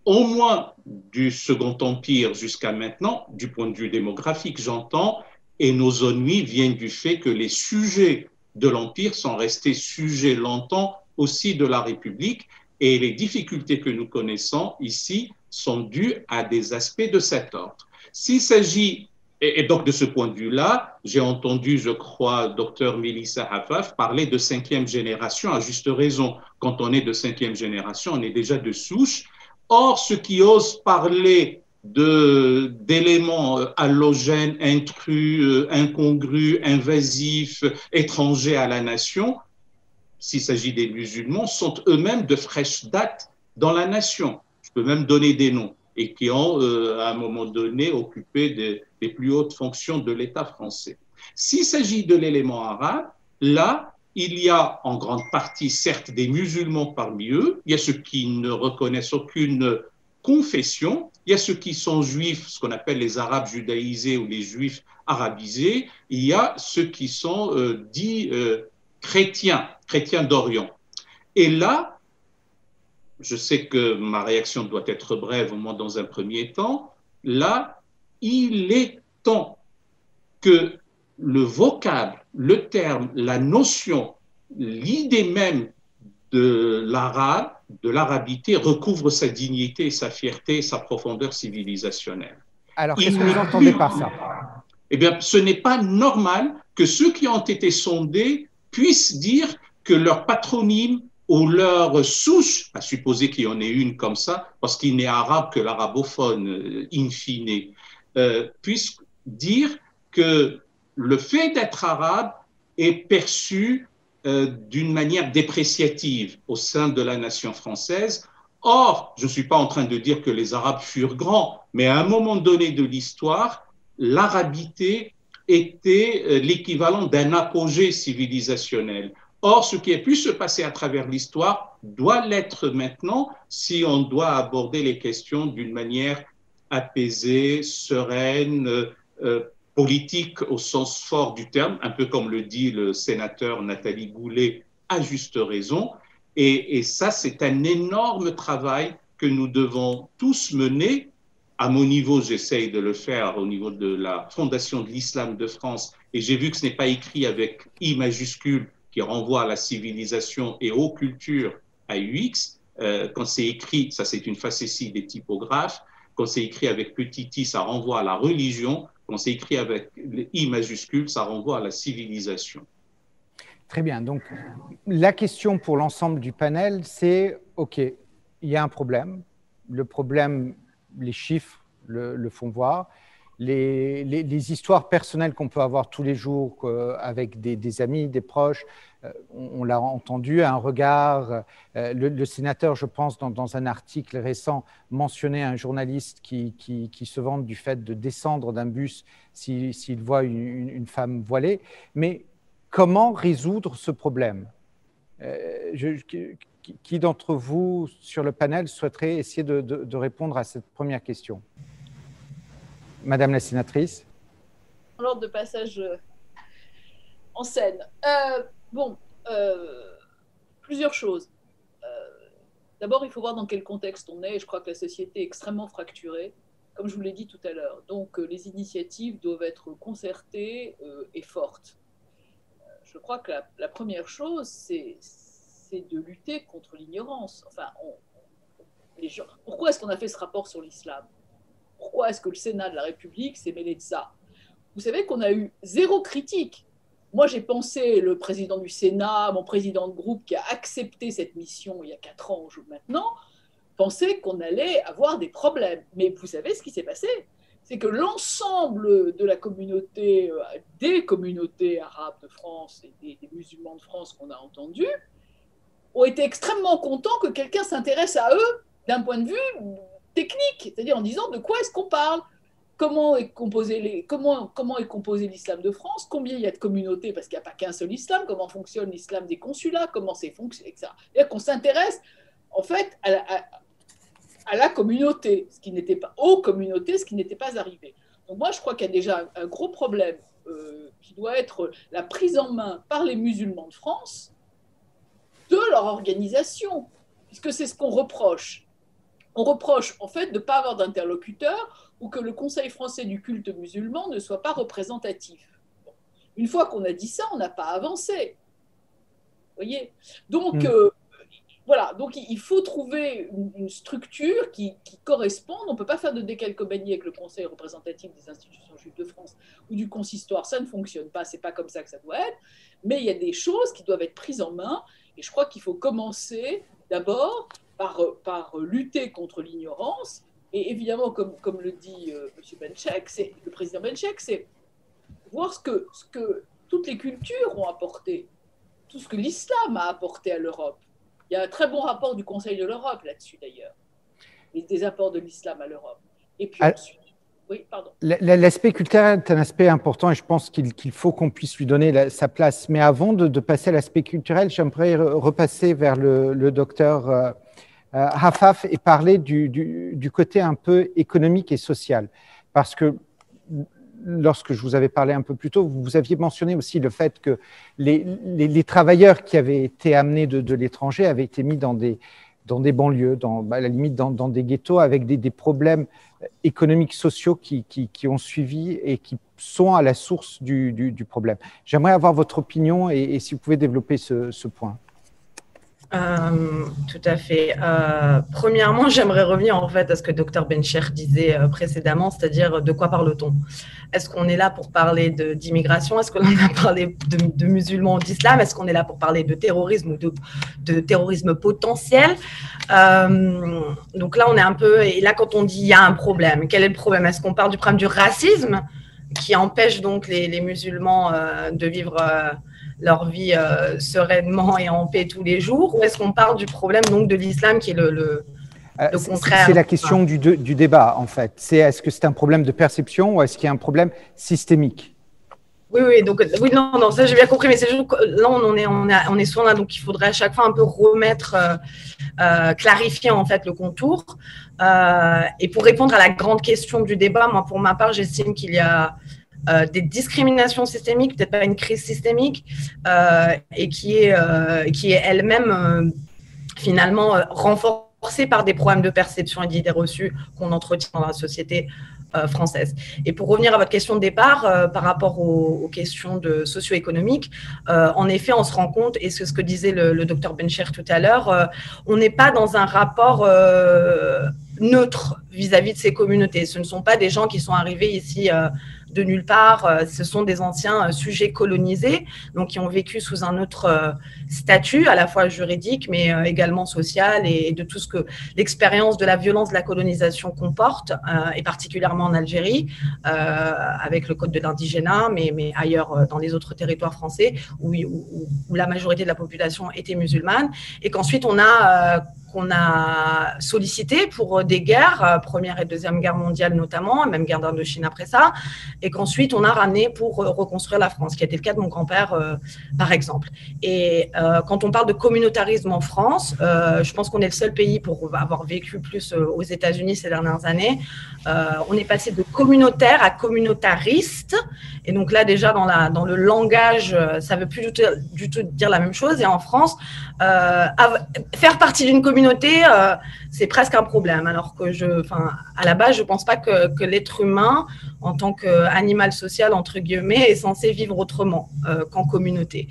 au moins du Second Empire jusqu'à maintenant, du point de vue démographique, j'entends, et nos ennuis viennent du fait que les sujets de l'Empire sont restés sujets longtemps aussi de la République, et les difficultés que nous connaissons ici sont dues à des aspects de cet ordre. S'il s'agit, et donc de ce point de vue-là, j'ai entendu, je crois, Dr Melissa Hafaf parler de 5e génération, à juste raison. Quand on est de 5e génération, on est déjà de souche. Or, ceux qui osent parler d'éléments allogènes, intrus, incongrus, invasifs, étrangers à la nation, s'il s'agit des musulmans, sont eux-mêmes de fraîche date dans la nation. Je peux même donner des noms, et qui ont, à un moment donné, occupé des plus hautes fonctions de l'État français. S'il s'agit de l'élément arabe, là, il y a en grande partie, certes, des musulmans parmi eux, il y a ceux qui ne reconnaissent aucune confession, il y a ceux qui sont juifs, ce qu'on appelle les arabes judaïsés ou les juifs arabisés, il y a ceux qui sont dits chrétiens d'Orient. Et là, je sais que ma réaction doit être brève, au moins dans un premier temps, là, il est temps que le vocable, le terme, la notion, l'idée même de l'arabe, de l'arabité, recouvre sa dignité, sa fierté, sa profondeur civilisationnelle. Alors, qu'est-ce que vous entendez par ça? Eh bien, ce n'est pas normal que ceux qui ont été sondés puissent dire que leur patronyme ou leur souche, à supposer qu'il y en ait une comme ça, parce qu'il n'est arabe que l'arabophone, in fine, puissent dire que le fait d'être arabe est perçu d'une manière dépréciative au sein de la nation française. Or, je ne suis pas en train de dire que les Arabes furent grands, mais à un moment donné de l'histoire, l'arabité était l'équivalent d'un apogée civilisationnel. Or, ce qui a pu se passer à travers l'histoire doit l'être maintenant si on doit aborder les questions d'une manière apaisée, sereine, politique au sens fort du terme, un peu comme le dit le sénateur Nathalie Goulet à juste raison. Et ça, c'est un énorme travail que nous devons tous mener. À mon niveau, j'essaye de le faire au niveau de la Fondation de l'Islam de France. Et j'ai vu que ce n'est pas écrit avec I majuscule, qui renvoie à la civilisation et aux cultures à UX. Quand c'est écrit, ça c'est une facétie des typographes. Quand c'est écrit avec petit i, ça renvoie à la religion. Quand c'est écrit avec I majuscule, ça renvoie à la civilisation. Très bien. Donc, la question pour l'ensemble du panel, c'est, OK, il y a un problème. Le problème, les chiffres le font voir. Les histoires personnelles qu'on peut avoir tous les jours avec des amis, des proches, on l'a entendu, un regard. Le sénateur, je pense, dans un article récent, mentionnait un journaliste qui se vante du fait de descendre d'un bus s'il voit une femme voilée. Mais comment résoudre ce problème? Qui d'entre vous, sur le panel, souhaiterait essayer de répondre à cette première question? Madame la sénatrice. En ordre de passage en scène. Plusieurs choses. D'abord, il faut voir dans quel contexte on est. Je crois que la société est extrêmement fracturée, comme je vous l'ai dit tout à l'heure. Donc, les initiatives doivent être concertées et fortes. Je crois que la première chose, c'est de lutter contre l'ignorance. Enfin, pourquoi est-ce qu'on a fait ce rapport sur l'islam? Pourquoi est-ce que le Sénat de la République s'est mêlé de ça? Vous savez qu'on a eu zéro critique. Moi, j'ai pensé, le président du Sénat, mon président de groupe qui a accepté cette mission il y a 4 ans maintenant, pensait qu'on allait avoir des problèmes. Mais vous savez ce qui s'est passé? C'est que l'ensemble de la communauté, des communautés arabes de France et des musulmans de France qu'on a entendus, ont été extrêmement contents que quelqu'un s'intéresse à eux d'un point de vue technique, c'est-à-dire en disant de quoi est-ce qu'on parle, comment est composé l'islam de France, combien il y a de communautés, parce qu'il n'y a pas qu'un seul islam, comment fonctionne l'islam des consulats, comment c'est fonctionné, etc. C'est-à-dire qu'on s'intéresse en fait à la communauté, ce qui n'était pas aux communautés, ce qui n'était pas arrivé. Donc moi je crois qu'il y a déjà un gros problème qui doit être la prise en main par les musulmans de France de leur organisation, puisque c'est ce qu'on reproche. On reproche en fait de ne pas avoir d'interlocuteur ou que le Conseil français du culte musulman ne soit pas représentatif. Bon. Une fois qu'on a dit ça, on n'a pas avancé. Vous voyez ? Donc, voilà. Donc, il faut trouver une structure qui corresponde. On ne peut pas faire de décalcomanie avec le Conseil représentatif des institutions juives de France ou du consistoire. Ça ne fonctionne pas. Ce n'est pas comme ça que ça doit être. Mais il y a des choses qui doivent être prises en main. Et je crois qu'il faut commencer d'abord par lutter contre l'ignorance. Et évidemment, comme le dit M. Benchek, le président Benchek, c'est voir ce que toutes les cultures ont apporté, tout ce que l'islam a apporté à l'Europe. Il y a un très bon rapport du Conseil de l'Europe là-dessus, d'ailleurs, des apports de l'islam à l'Europe. Et puis ensuite... Oui, pardon. L'aspect culturel est un aspect important et je pense qu'il faut qu'on puisse lui donner sa place. Mais avant de passer à l'aspect culturel, j'aimerais repasser vers le docteur Hafaf et parler du côté un peu économique et social. Parce que lorsque je vous avais parlé un peu plus tôt, vous aviez mentionné aussi le fait que les travailleurs qui avaient été amenés de l'étranger avaient été mis dans des banlieues, à la limite dans des ghettos, avec des problèmes économiques, sociaux qui ont suivi et qui sont à la source du problème. J'aimerais avoir votre opinion et si vous pouvez développer ce point. Tout à fait. Premièrement, j'aimerais revenir en fait à ce que Dr Bencher disait précédemment, c'est-à-dire de quoi parle-t-on? Est-ce qu'on est là pour parler d'immigration? Est-ce qu'on a parlé de musulmans ou d'islam? Est-ce qu'on est là pour parler de terrorisme ou de terrorisme potentiel? Donc là, on est un peu… Et là, quand on dit il y a un problème, quel est le problème? Est-ce qu'on parle du problème du racisme qui empêche donc les musulmans de vivre leur vie sereinement et en paix tous les jours, ou est-ce qu'on parle du problème donc de l'islam qui est le contraire? C'est la question du débat, en fait. Est-ce que c'est un problème de perception ou est-ce qu'il y a un problème systémique? Oui, donc oui, non, ça j'ai bien compris, mais c'est juste que là on est souvent là, donc il faudrait à chaque fois un peu remettre, clarifier en fait le contour. Et pour répondre à la grande question du débat, moi pour ma part, j'estime qu'il y a des discriminations systémiques, peut-être pas une crise systémique, et qui est elle-même finalement renforcée par des problèmes de perception et d'idées reçues qu'on entretient dans la société française. Et pour revenir à votre question de départ, par rapport aux questions socio-économiques, en effet, on se rend compte, et c'est ce que disait le docteur Bencher tout à l'heure, on n'est pas dans un rapport neutre vis-à-vis de ces communautés. Ce ne sont pas des gens qui sont arrivés ici de nulle part, ce sont des anciens sujets colonisés, donc qui ont vécu sous un autre statut, à la fois juridique, mais également social, et de tout ce que l'expérience de la violence de la colonisation comporte, et particulièrement en Algérie, avec le code de l'indigénat, mais ailleurs dans les autres territoires français, où la majorité de la population était musulmane, et qu'ensuite qu'on a sollicité pour des guerres, Première et Deuxième Guerre mondiale notamment, même guerre d'Indochine après ça, et qu'ensuite on a ramené pour reconstruire la France, qui a été le cas de mon grand-père, par exemple. Et quand on parle de communautarisme en France, je pense qu'on est le seul pays pour avoir vécu plus aux États-Unis ces dernières années. On est passé de communautaire à communautariste, et donc là déjà dans le langage, ça ne veut plus du tout dire la même chose. Et en France, faire partie d'une communauté, c'est presque un problème, alors que à la base, je ne pense pas que l'être humain, en tant qu'animal social, entre guillemets, est censé vivre autrement qu'en communauté.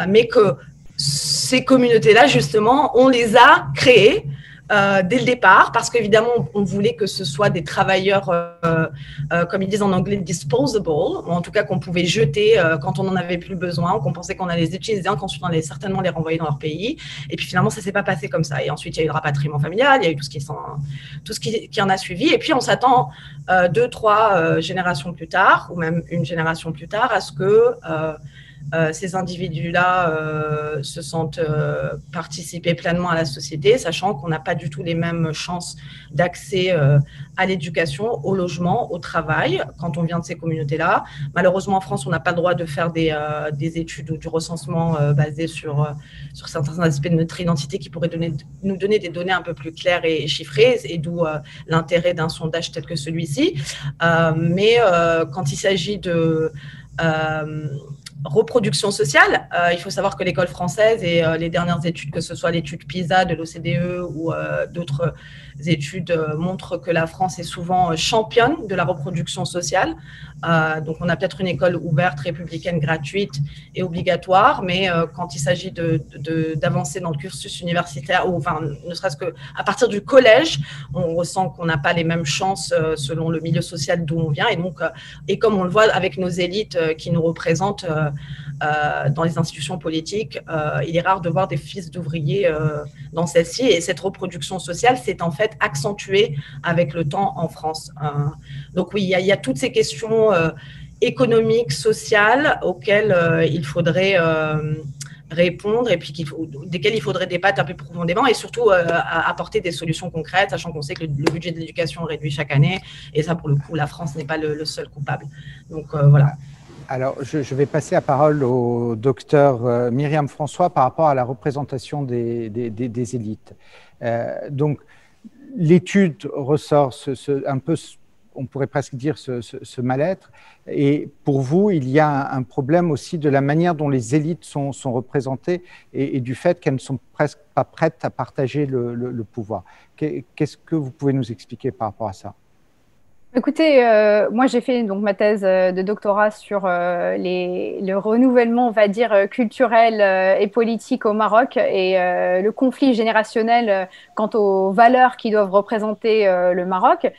Mais que ces communautés-là, justement, on les a créées dès le départ, parce qu'évidemment, on voulait que ce soit des travailleurs, comme ils disent en anglais, disposable, ou en tout cas qu'on pouvait jeter quand on n'en avait plus besoin, qu'on pensait qu'on allait les utiliser, qu'ensuite on allait certainement les renvoyer dans leur pays. Et puis finalement, ça ne s'est pas passé comme ça. Et ensuite, il y a eu le rapatriement familial, il y a eu tout ce qui en a suivi. Et puis, on s'attend 2-3 générations plus tard, ou même une génération plus tard, à ce que ces individus-là se sentent participer pleinement à la société, sachant qu'on n'a pas du tout les mêmes chances d'accès à l'éducation, au logement, au travail, quand on vient de ces communautés-là. Malheureusement, en France, on n'a pas le droit de faire des études ou du recensement basé sur certains aspects de notre identité qui pourraient nous donner des données un peu plus claires et chiffrées, et d'où l'intérêt d'un sondage tel que celui-ci. Mais quand il s'agit de reproduction sociale, il faut savoir que l'école française et les dernières études, que ce soit l'étude PISA de l'OCDE ou d'autres études, montrent que la France est souvent championne de la reproduction sociale. Donc, on a peut-être une école ouverte, républicaine, gratuite et obligatoire, mais quand il s'agit d'avancer dans le cursus universitaire, ou enfin, ne serait-ce qu'à partir du collège, on ressent qu'on n'a pas les mêmes chances selon le milieu social d'où on vient. Et donc, et comme on le voit avec nos élites qui nous représentent dans les institutions politiques, il est rare de voir des fils d'ouvriers dans celle-ci. Et cette reproduction sociale s'est en fait accentuée avec le temps en France. Donc oui, il y a toutes ces questions économiques, sociales, auxquelles il faudrait répondre, et puis desquelles il faudrait débattre un peu profondément, et surtout apporter des solutions concrètes, sachant qu'on sait que le budget de l'éducation est réduit chaque année, et ça, pour le coup, la France n'est pas le seul coupable. Donc voilà. Alors, je vais passer la parole au docteur Myriam François par rapport à la représentation des élites. Donc, l'étude ressort un peu, on pourrait presque dire, ce mal-être. Et pour vous, il y a un problème aussi de la manière dont les élites sont représentées et du fait qu'elles ne sont presque pas prêtes à partager le pouvoir. Qu'est-ce que vous pouvez nous expliquer par rapport à ça ? Écoutez, moi j'ai fait donc ma thèse de doctorat sur le renouvellement, on va dire, culturel et politique au Maroc, et le conflit générationnel quant aux valeurs qui doivent représenter le Maroc.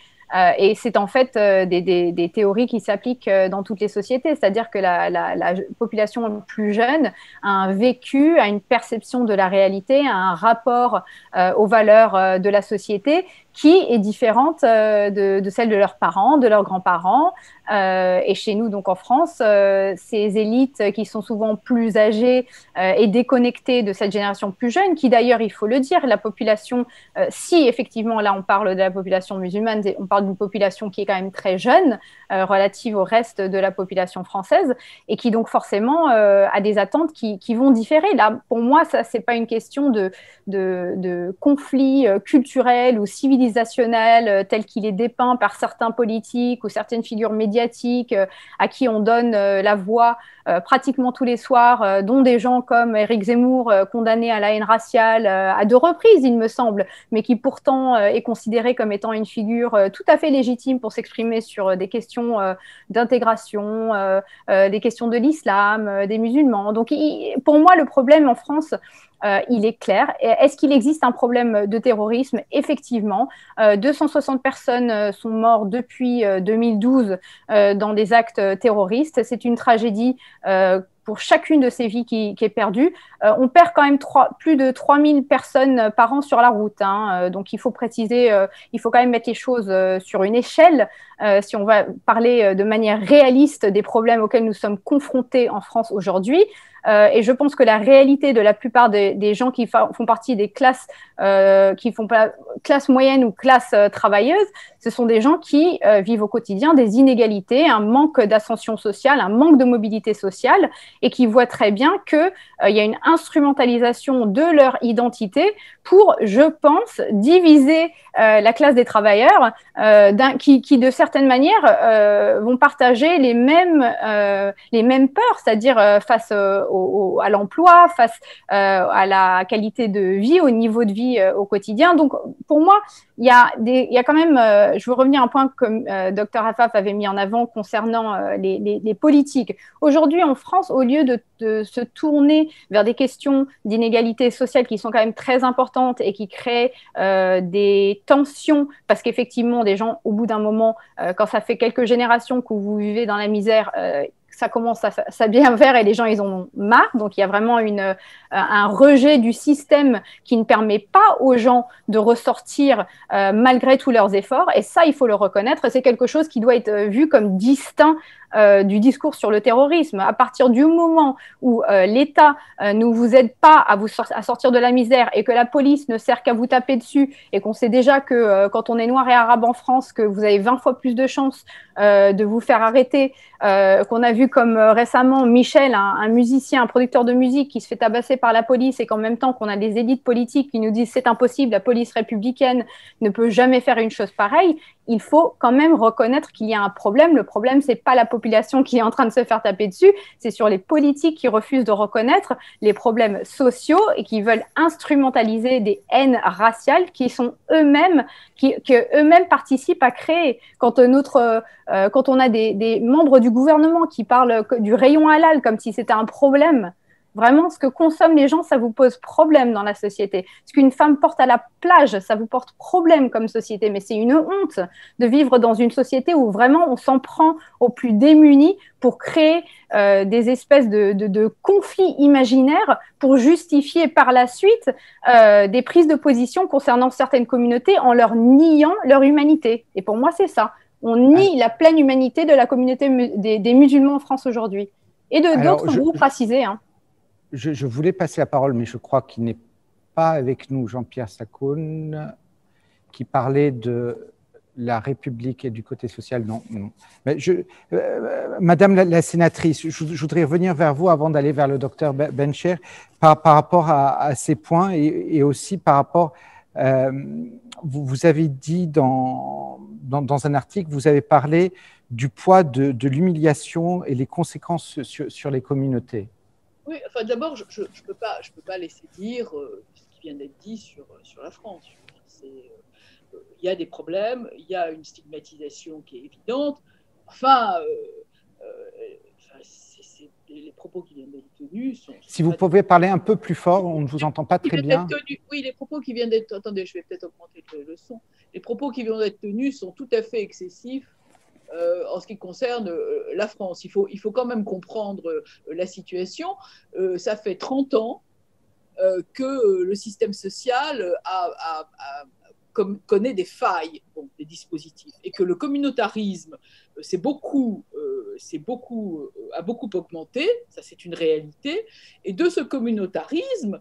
Et c'est en fait des théories qui s'appliquent dans toutes les sociétés, c'est-à-dire que la population plus jeune a un vécu, a une perception de la réalité, a un rapport aux valeurs de la société qui est différente de celle de leurs parents, de leurs grands-parents. Et chez nous, donc en France, ces élites qui sont souvent plus âgées et déconnectées de cette génération plus jeune, qui d'ailleurs, il faut le dire, la population, si effectivement là on parle de la population musulmane, on parle d'une population qui est quand même très jeune, relative au reste de la population française, et qui donc forcément a des attentes qui vont différer. Là, pour moi, ça c'est pas une question de conflit culturel ou civilisationnel tel qu'il est dépeint par certains politiques ou certaines figures médiatiques à qui on donne la voix pratiquement tous les soirs, dont des gens comme Éric Zemmour, condamné à la haine raciale à 2 reprises, il me semble, mais qui pourtant est considéré comme étant une figure tout à fait légitime pour s'exprimer sur des questions d'intégration, des questions de l'islam, des musulmans. Donc, pour moi, le problème en France, il est clair. Est-ce qu'il existe un problème de terrorisme? Effectivement. 260 personnes sont mortes depuis 2012 dans des actes terroristes. C'est une tragédie pour chacune de ces vies qui est perdue. On perd quand même plus de 3000 personnes par an sur la route. Donc, il faut préciser, il faut quand même mettre les choses sur une échelle. Si on va parler de manière réaliste des problèmes auxquels nous sommes confrontés en France aujourd'hui. Et je pense que la réalité de la plupart des gens qui font partie des classes qui font pas classe moyenne ou classe travailleuse, ce sont des gens qui vivent au quotidien des inégalités, un manque d'ascension sociale, un manque de mobilité sociale, et qui voient très bien qu'il y a une instrumentalisation de leur identité pour, je pense, diviser la classe des travailleurs qui de certaine manière vont partager les mêmes peurs, c'est-à-dire face à l'emploi, face à la qualité de vie, au niveau de vie au quotidien. Donc, pour moi, il y a quand même, je veux revenir à un point que Dr Afaf avait mis en avant concernant les politiques. Aujourd'hui, en France, au lieu de se tourner vers des questions d'inégalité sociale qui sont quand même très importantes et qui créent des tensions, parce qu'effectivement, des gens, au bout d'un moment, quand ça fait quelques générations que vous vivez dans la misère, ça commence à bien faire et les gens, ils en ont marre. Donc, il y a vraiment un rejet du système qui ne permet pas aux gens de ressortir malgré tous leurs efforts. Et ça, il faut le reconnaître. C'est quelque chose qui doit être vu comme distinct du discours sur le terrorisme. À partir du moment où l'État ne vous aide pas à sortir de la misère et que la police ne sert qu'à vous taper dessus et qu'on sait déjà que quand on est noir et arabe en France, que vous avez 20 fois plus de chances de vous faire arrêter, qu'on a vu comme récemment Michel, un musicien, un producteur de musique qui se fait tabasser par la police et qu'en même temps qu'on a des élites politiques qui nous disent c'est impossible, la police républicaine ne peut jamais faire une chose pareille. Il faut quand même reconnaître qu'il y a un problème. Le problème, c'est pas la population qui est en train de se faire taper dessus, c'est sur les politiques qui refusent de reconnaître les problèmes sociaux et qui veulent instrumentaliser des haines raciales qui sont eux-mêmes, que eux-mêmes participent à créer. Quand on a des membres du gouvernement qui parlent du rayon halal comme si c'était un problème. Vraiment, ce que consomment les gens, ça vous pose problème dans la société. Ce qu'une femme porte à la plage, ça vous porte problème comme société. Mais c'est une honte de vivre dans une société où vraiment on s'en prend aux plus démunis pour créer des espèces de conflits imaginaires pour justifier par la suite des prises de position concernant certaines communautés en leur niant leur humanité. Et pour moi, c'est ça. On nie la pleine humanité de la communauté des musulmans en France aujourd'hui. Et d'autres groupes racisés, Je voulais passer la parole, mais je crois qu'il n'est pas avec nous, Jean-Pierre Sacoun, qui parlait de la République et du côté social. Non. Mais Madame la sénatrice, je voudrais revenir vers vous avant d'aller vers le docteur Bencher par rapport à ces points et aussi par rapport, vous avez dit dans un article, vous avez parlé du poids de l'humiliation et les conséquences sur les communautés. Oui, enfin d'abord, je ne peux pas laisser dire ce qui vient d'être dit sur la France. Il y a des problèmes, il y a une stigmatisation qui est évidente. Les propos qui viennent d'être tenus sont... Si vous pouvez parler un peu plus fort, on ne vous entend pas très bien. Oui, les propos qui viennent d'être... Attendez, je vais peut-être augmenter le son. Les propos qui viennent d'être tenus sont tout à fait excessifs en ce qui concerne la France. Il faut quand même comprendre la situation. Ça fait 30 ans que le système social a connaît des failles, des dispositifs, et que le communautarisme a beaucoup augmenté, ça c'est une réalité, et de ce communautarisme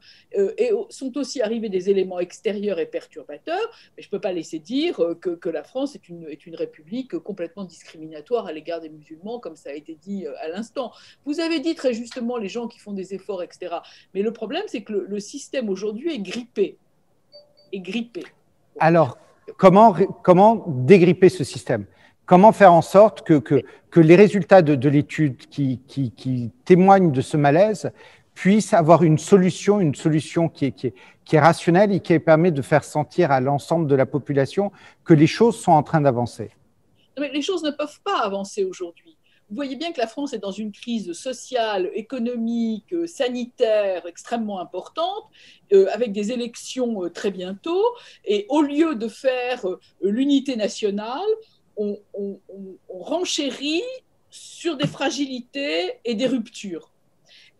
sont aussi arrivés des éléments extérieurs et perturbateurs, mais je ne peux pas laisser dire que la France est une république complètement discriminatoire à l'égard des musulmans, comme ça a été dit à l'instant. Vous avez dit très justement les gens qui font des efforts, etc. Mais le problème, c'est que le système aujourd'hui est grippé. Alors, comment dégripper ce système? Comment faire en sorte que les résultats de l'étude qui témoignent de ce malaise puissent avoir une solution qui est rationnelle et qui permet de faire sentir à l'ensemble de la population que les choses sont en train d'avancer? Mais les choses ne peuvent pas avancer aujourd'hui. Vous voyez bien que la France est dans une crise sociale, économique, sanitaire extrêmement importante, avec des élections très bientôt. Et au lieu de faire l'unité nationale, on renchérit sur des fragilités et des ruptures.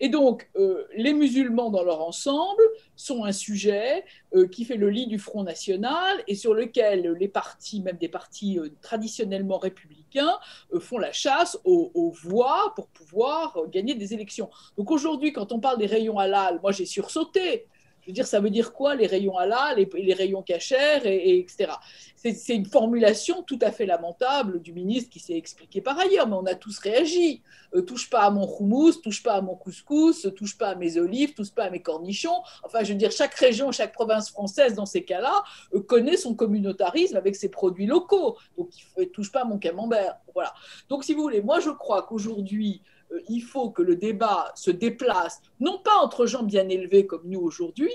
Et donc, les musulmans dans leur ensemble sont un sujet qui fait le lit du Front National et sur lequel les partis, même des partis traditionnellement républicains, font la chasse aux voix pour pouvoir gagner des élections. Donc aujourd'hui, quand on parle des rayons halal, moi j'ai sursauté. Je veux dire, ça veut dire quoi, les rayons halal, les rayons cachers, etc. C'est une formulation tout à fait lamentable du ministre qui s'est expliqué par ailleurs, mais on a tous réagi. Touche pas à mon houmous, touche pas à mon couscous, touche pas à mes olives, touche pas à mes cornichons. Enfin, je veux dire, chaque région, chaque province française, dans ces cas-là, connaît son communautarisme avec ses produits locaux. Donc, touche pas à mon camembert. Voilà. Donc, si vous voulez, moi, je crois qu'aujourd'hui, il faut que le débat se déplace, non pas entre gens bien élevés comme nous aujourd'hui,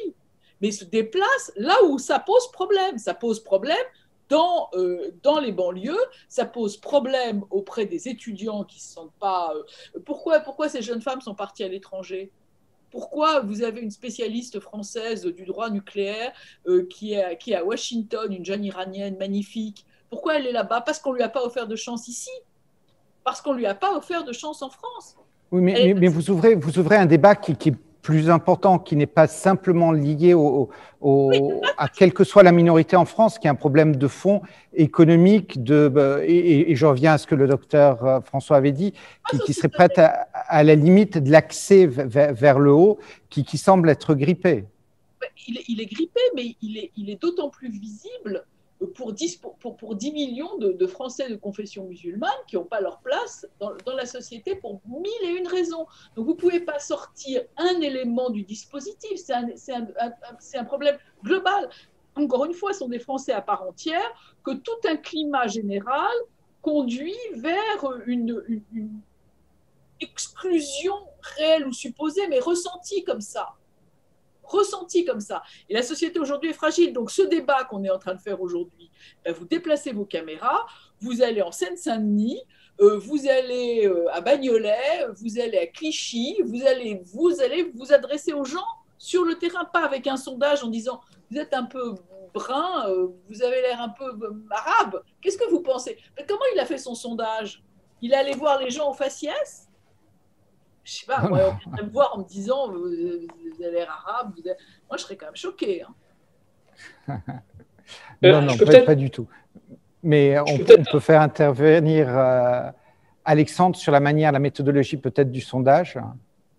mais se déplace là où ça pose problème. Ça pose problème dans les banlieues, ça pose problème auprès des étudiants qui ne se sentent pas… Pourquoi ces jeunes femmes sont parties à l'étranger ? Pourquoi vous avez une spécialiste française du droit nucléaire qui est à Washington, une jeune iranienne magnifique? Pourquoi elle est là-bas? Parce qu'on ne lui a pas offert de chance ici. Parce qu'on ne lui a pas offert de chance en France. Oui, mais vous ouvrez un débat qui est plus important, qui n'est pas simplement lié à quelle que soit la minorité en France, qui est un problème de fond économique, et je reviens à ce que le docteur François avait dit, qui serait prête à la limite de l'accès vers le haut, qui semble être grippé. Il est grippé, mais il est d'autant plus visible pour 10 millions de Français de confession musulmane qui n'ont pas leur place dans la société pour 1001 raisons. Donc vous ne pouvez pas sortir un élément du dispositif, c'est un problème global. Encore une fois, ce sont des Français à part entière que tout un climat général conduit vers une exclusion réelle ou supposée, mais ressentie comme ça. Et la société aujourd'hui est fragile. Donc, ce débat qu'on est en train de faire aujourd'hui, vous déplacez vos caméras, vous allez en Seine-Saint-Denis, vous allez à Bagnolet, vous allez à Clichy, vous allez vous adresser aux gens sur le terrain, pas avec un sondage en disant « vous êtes un peu brun, vous avez l'air un peu arabe, qu'est-ce que vous pensez ?» Mais comment il a fait son sondage? Il est allé voir les gens au faciès? Je sais pas, moi, on vient me voir en me disant vous avez l'air arabe, moi je serais quand même choquée. Hein. Non, pas du tout. Mais on peut faire intervenir Alexandre sur la méthodologie peut-être du sondage.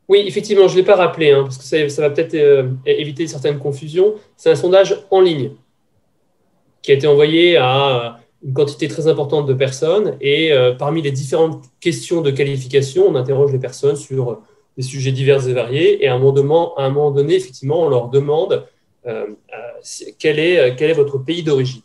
Oui, effectivement, je ne l'ai pas rappelé, parce que ça va peut-être éviter certaines confusions. C'est un sondage en ligne qui a été envoyé à une quantité très importante de personnes et parmi les différentes questions de qualification, on interroge les personnes sur des sujets divers et variés et à un moment donné, effectivement, on leur demande quel est votre pays d'origine.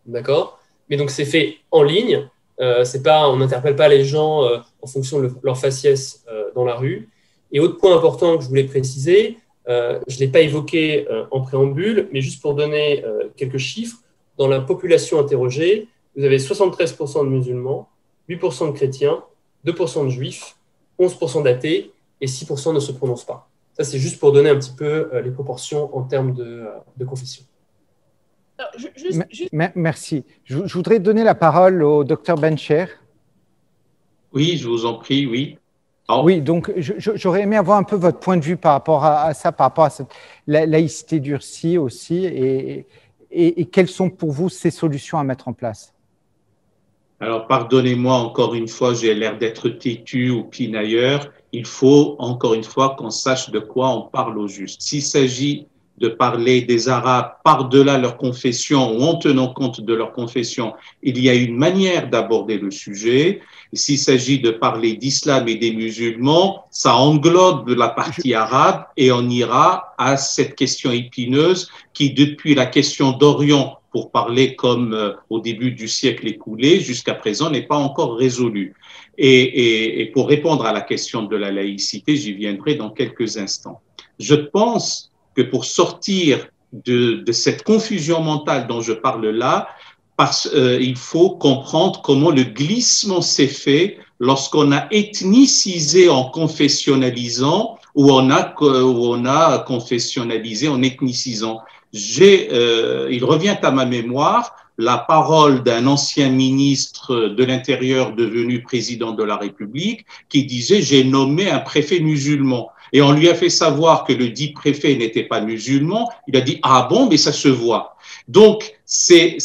D'accord? Mais donc, c'est fait en ligne. On n'interpelle pas les gens en fonction de leur faciès dans la rue. Et autre point important que je voulais préciser, je ne l'ai pas évoqué en préambule, mais juste pour donner quelques chiffres, dans la population interrogée, vous avez 73% de musulmans, 8% de chrétiens, 2% de juifs, 11% d'athées et 6% ne se prononcent pas. Ça, c'est juste pour donner un petit peu les proportions en termes de confession. Alors, Merci. Je voudrais donner la parole au docteur Bencher. Oui, je vous en prie, oui. Oui, donc j'aurais aimé avoir un peu votre point de vue par rapport à ça, par rapport à cette laïcité durcie aussi, et quelles sont pour vous ces solutions à mettre en place? Alors, pardonnez-moi encore une fois, j'ai l'air d'être têtu ou pinailleur. Il faut encore une fois qu'on sache de quoi on parle au juste. S'il s'agit de parler des Arabes par-delà leur confession ou en tenant compte de leur confession, il y a une manière d'aborder le sujet. S'il s'agit de parler d'islam et des musulmans, ça englobe la partie arabe et on ira à cette question épineuse qui, depuis la question d'Orient, pour parler comme au début du siècle écoulé, jusqu'à présent n'est pas encore résolue. Et pour répondre à la question de la laïcité, j'y viendrai dans quelques instants. Je pense que pour sortir de cette confusion mentale dont je parle là, il faut comprendre comment le glissement s'est fait lorsqu'on a ethnicisé en confessionnalisant ou on a confessionnalisé en ethnicisant. Il revient à ma mémoire la parole d'un ancien ministre de l'Intérieur devenu président de la République qui disait « j'ai nommé un préfet musulman ». Et on lui a fait savoir que le dit préfet n'était pas musulman. Il a dit « ah bon, mais ça se voit ». Donc, c'est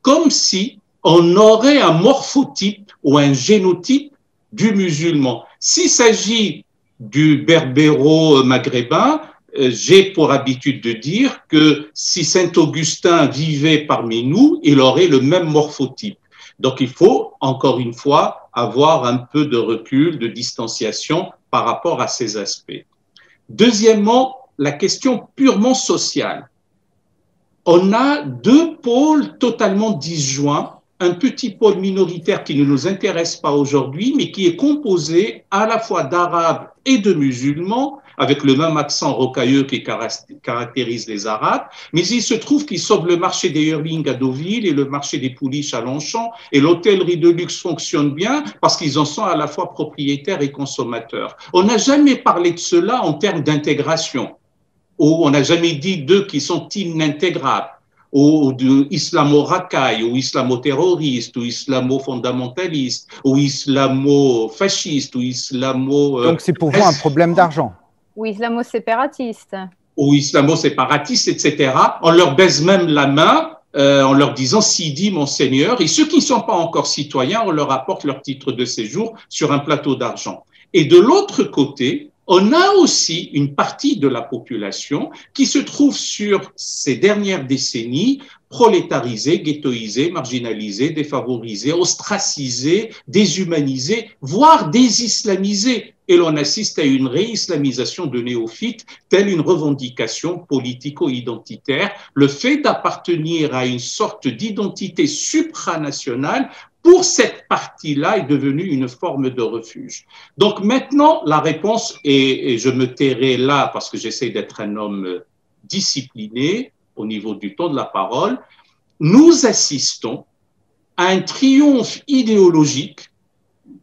comme si on aurait un morphotype ou un génotype du musulman. S'il s'agit du berbéro-maghrébin, j'ai pour habitude de dire que si Saint-Augustin vivait parmi nous, il aurait le même morphotype. Donc, il faut, encore une fois, avoir un peu de recul, de distanciation par rapport à ces aspects. Deuxièmement, la question purement sociale. On a deux pôles totalement disjoints, un petit pôle minoritaire qui ne nous intéresse pas aujourd'hui, mais qui est composé à la fois d'Arabes et de musulmans, avec le même accent rocailleux qui caractérise les Arabes, mais il se trouve qu'ils sauvent le marché des Hurling à Deauville et le marché des Pouliches à Longchamp, et l'hôtellerie de luxe fonctionne bien parce qu'ils en sont à la fois propriétaires et consommateurs. On n'a jamais parlé de cela en termes d'intégration, ou on n'a jamais dit d'eux qui sont inintégrables, ou de islamo-racailles, ou islamo-terroristes, ou islamo-fondamentalistes, ou islamo-fascistes, ou islamo... Donc c'est pour vous un problème d'argent? Ou islamo-séparatiste. Ou islamo-séparatiste, etc. On leur baise même la main en leur disant « Sidi, mon Seigneur ». Et ceux qui ne sont pas encore citoyens, on leur apporte leur titre de séjour sur un plateau d'argent. Et de l'autre côté, on a aussi une partie de la population qui se trouve sur ces dernières décennies prolétarisée, ghettoisée, marginalisée, défavorisée, ostracisée, déshumanisée, voire désislamisée. Et l'on assiste à une réislamisation de néophytes, telle une revendication politico-identitaire, le fait d'appartenir à une sorte d'identité supranationale. Pour cette partie-là est devenue une forme de refuge. Donc maintenant, la réponse, et je me tairai là parce que j'essaie d'être un homme discipliné au niveau du ton de la parole, nous assistons à un triomphe idéologique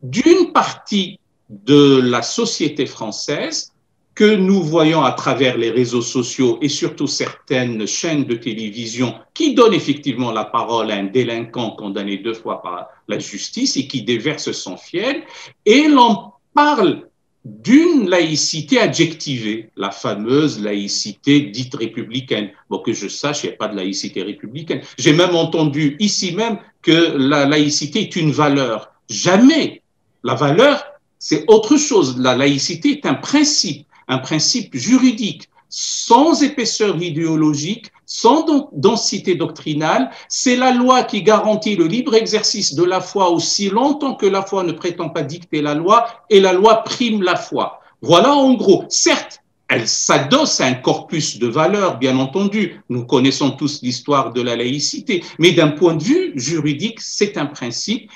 d'une partie de la société française que nous voyons à travers les réseaux sociaux et surtout certaines chaînes de télévision qui donnent effectivement la parole à un délinquant condamné 2 fois par la justice et qui déverse son fiel, et l'on parle d'une laïcité adjectivée, la fameuse laïcité dite républicaine. Bon, que je sache, il n'y a pas de laïcité républicaine. J'ai même entendu ici même que la laïcité est une valeur. Jamais. La valeur, c'est autre chose. La laïcité est un principe juridique, sans épaisseur idéologique, sans densité doctrinale. C'est la loi qui garantit le libre exercice de la foi aussi longtemps que la foi ne prétend pas dicter la loi, et la loi prime la foi. Voilà en gros. Certes, elle s'adosse à un corpus de valeurs, bien entendu. Nous connaissons tous l'histoire de la laïcité, mais d'un point de vue juridique, c'est un principe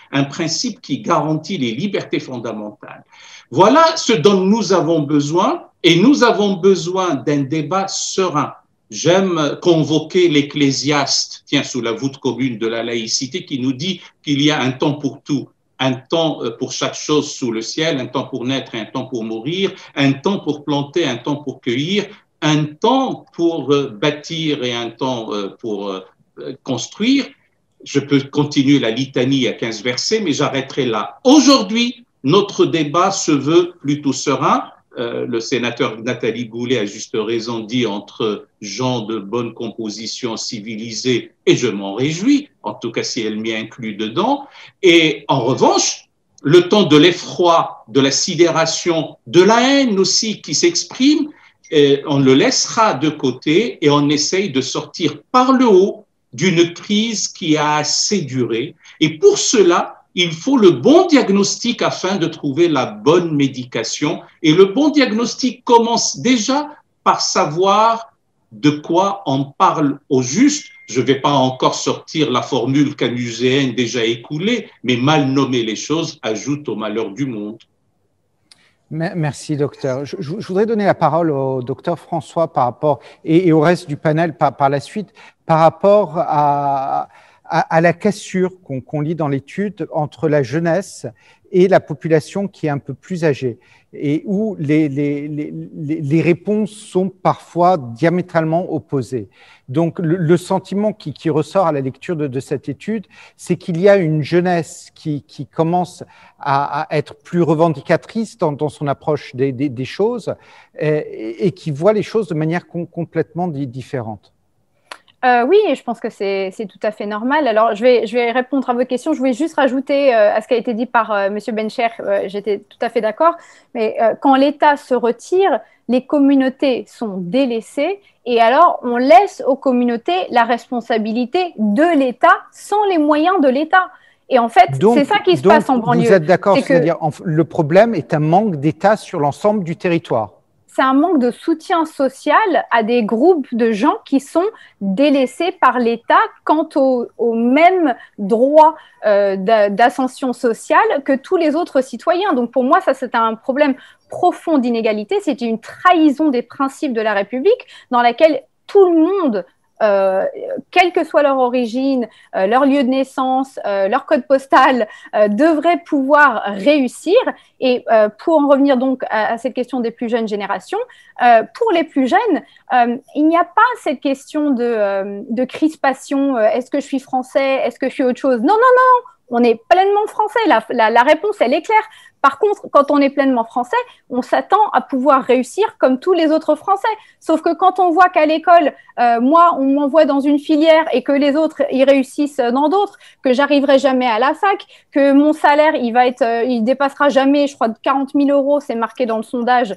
qui garantit les libertés fondamentales. Voilà ce dont nous avons besoin, et nous avons besoin d'un débat serein. J'aime convoquer l'Ecclésiaste, sous la voûte commune de la laïcité, qui nous dit qu'il y a un temps pour tout, un temps pour chaque chose sous le ciel, un temps pour naître et un temps pour mourir, un temps pour planter, un temps pour cueillir, un temps pour bâtir et un temps pour construire. Je peux continuer la litanie à 15 versets, mais j'arrêterai là. Aujourd'hui, notre débat se veut plutôt serein. le sénateur Nathalie Goulet, à juste raison, dit entre gens de bonne composition civilisés, et je m'en réjouis, en tout cas si elle m'y inclut dedans. Et en revanche, le temps de l'effroi, de la sidération, de la haine aussi qui s'exprime, on le laissera de côté et on essaye de sortir par le haut d'une crise qui a assez duré. Et pour cela, il faut le bon diagnostic afin de trouver la bonne médication. Et le bon diagnostic commence déjà par savoir de quoi on parle au juste. Je ne vais pas encore sortir la formule canuséenne déjà écoulée, mais mal nommer les choses ajoute au malheur du monde. Merci, docteur. Je voudrais donner la parole au docteur François par rapport, et au reste du panel par la suite, par rapport à la cassure qu'on lit dans l'étude entre la jeunesse et la population qui est un peu plus âgée, et où les réponses sont parfois diamétralement opposées. Donc, le sentiment qui ressort à la lecture de cette étude, c'est qu'il y a une jeunesse qui commence à être plus revendicatrice dans son approche des choses et qui voit les choses de manière complètement différente. Oui, je pense que c'est tout à fait normal. Alors, je vais répondre à vos questions. Je voulais juste rajouter à ce qui a été dit par M. Bencher, j'étais tout à fait d'accord, mais quand l'État se retire, les communautés sont délaissées et alors on laisse aux communautés la responsabilité de l'État sans les moyens de l'État. Et en fait, c'est ça qui se passe en banlieue. Vous êtes d'accord, c'est-à-dire le problème est un manque d'État sur l'ensemble du territoire. C'est un manque de soutien social à des groupes de gens qui sont délaissés par l'État quant au même droit d'ascension sociale que tous les autres citoyens. Donc pour moi, ça c'est un problème profond d'inégalité, c'est une trahison des principes de la République dans laquelle tout le monde, quelle que soit leur origine, leur lieu de naissance, leur code postal, devraient pouvoir réussir. Et pour en revenir donc à cette question des plus jeunes générations, pour les plus jeunes, il n'y a pas cette question de crispation. Est-ce que je suis français? Est-ce que je suis autre chose? Non, non, non. On est pleinement français. La réponse, elle est claire. Par contre, quand on est pleinement français, on s'attend à pouvoir réussir comme tous les autres Français. Sauf que quand on voit qu'à l'école, moi, on m'envoie dans une filière et que les autres, ils réussissent dans d'autres, que j'arriverai jamais à la fac, que mon salaire, il dépassera jamais, je crois, 40 000 €, c'est marqué dans le sondage.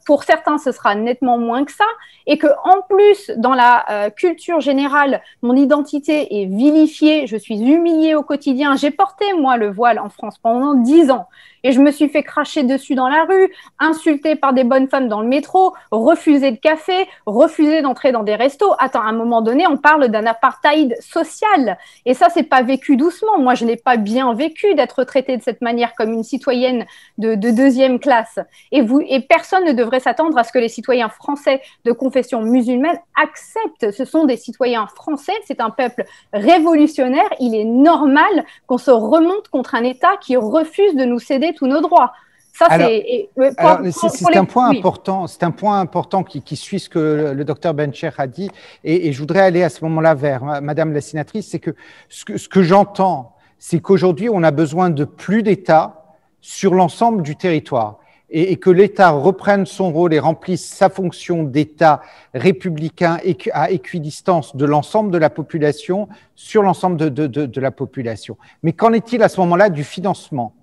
Pour certains, ce sera nettement moins que ça. Et que en plus, dans la culture générale, mon identité est vilifiée, je suis humiliée au quotidien. J'ai porté, moi, le voile en France pendant 10 ans. Et je me suis fait cracher dessus dans la rue, insultée par des bonnes femmes dans le métro, refusée de café, refusée d'entrer dans des restos. Attends, à un moment donné, on parle d'un apartheid social. Et ça, c'est pas vécu doucement. Moi, je n'ai pas bien vécu d'être traitée de cette manière comme une citoyenne de deuxième classe. Et personne ne devrait s'attendre à ce que les citoyens français de confession musulmane acceptent. Ce sont des citoyens français, c'est un peuple révolutionnaire. Il est normal qu'on se remonte contre un État qui refuse de nous céder tous nos droits. Ça, c'est un point important. C'est un point important qui suit ce que le docteur Bencher a dit, et je voudrais aller à ce moment-là vers Madame la sénatrice. C'est que ce que j'entends, c'est qu'aujourd'hui, on a besoin de plus d'État sur l'ensemble du territoire, et que l'État reprenne son rôle et remplisse sa fonction d'État républicain à équidistance de l'ensemble de la population sur l'ensemble de la population. Mais qu'en est-il à ce moment-là du financement?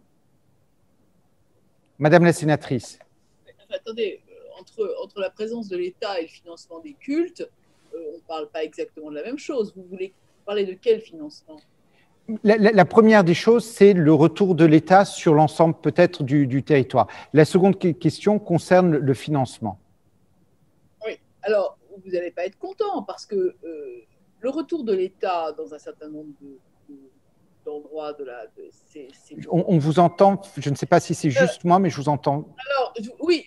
Madame la sénatrice. Attendez, entre la présence de l'État et le financement des cultes, on ne parle pas exactement de la même chose. Vous voulez parler de quel financement? La première des choses, c'est le retour de l'État sur l'ensemble peut-être du territoire. La seconde question concerne le financement. Oui, alors vous n'allez pas être content parce que le retour de l'État dans un certain nombre d'endroits on vous entend, je ne sais pas si c'est juste moi, mais je vous entends. Alors, oui,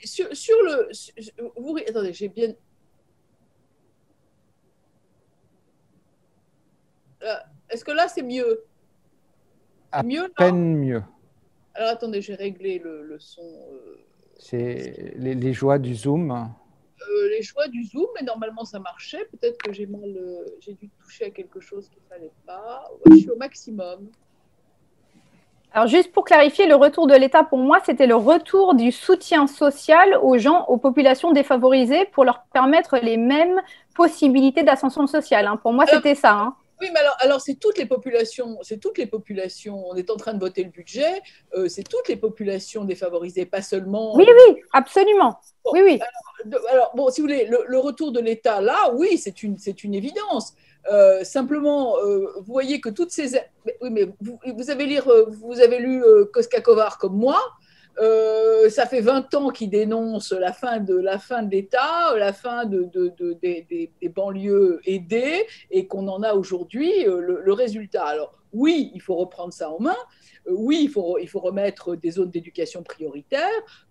attendez, j'ai bien... Est-ce que là, c'est mieux? À mieux, peine mieux. Alors, attendez, j'ai réglé le son. C'est les joies du Zoom. Les joies du Zoom, mais normalement, ça marchait. Peut-être que j'ai dû toucher à quelque chose qu'il ne fallait pas. Je suis au maximum. Alors, juste pour clarifier, le retour de l'État, pour moi, c'était le retour du soutien social aux gens, aux populations défavorisées pour leur permettre les mêmes possibilités d'ascension sociale. Hein. Pour moi, c'était ça. Hein. Oui, mais alors c'est toutes les populations, on est en train de voter le budget, c'est toutes les populations défavorisées, pas seulement… Oui, absolument. Bon, oui. Alors, bon, si vous voulez, le retour de l'État, là, oui, c'est une évidence. Simplement, vous voyez que toutes ces… Oui, mais vous avez lu Koska-Kovar comme moi. Ça fait 20 ans qu'ils dénoncent la fin de l'État, la fin des banlieues aidées, et qu'on en a aujourd'hui le résultat. Alors oui, il faut reprendre ça en main. Oui, il faut remettre des zones d'éducation prioritaires.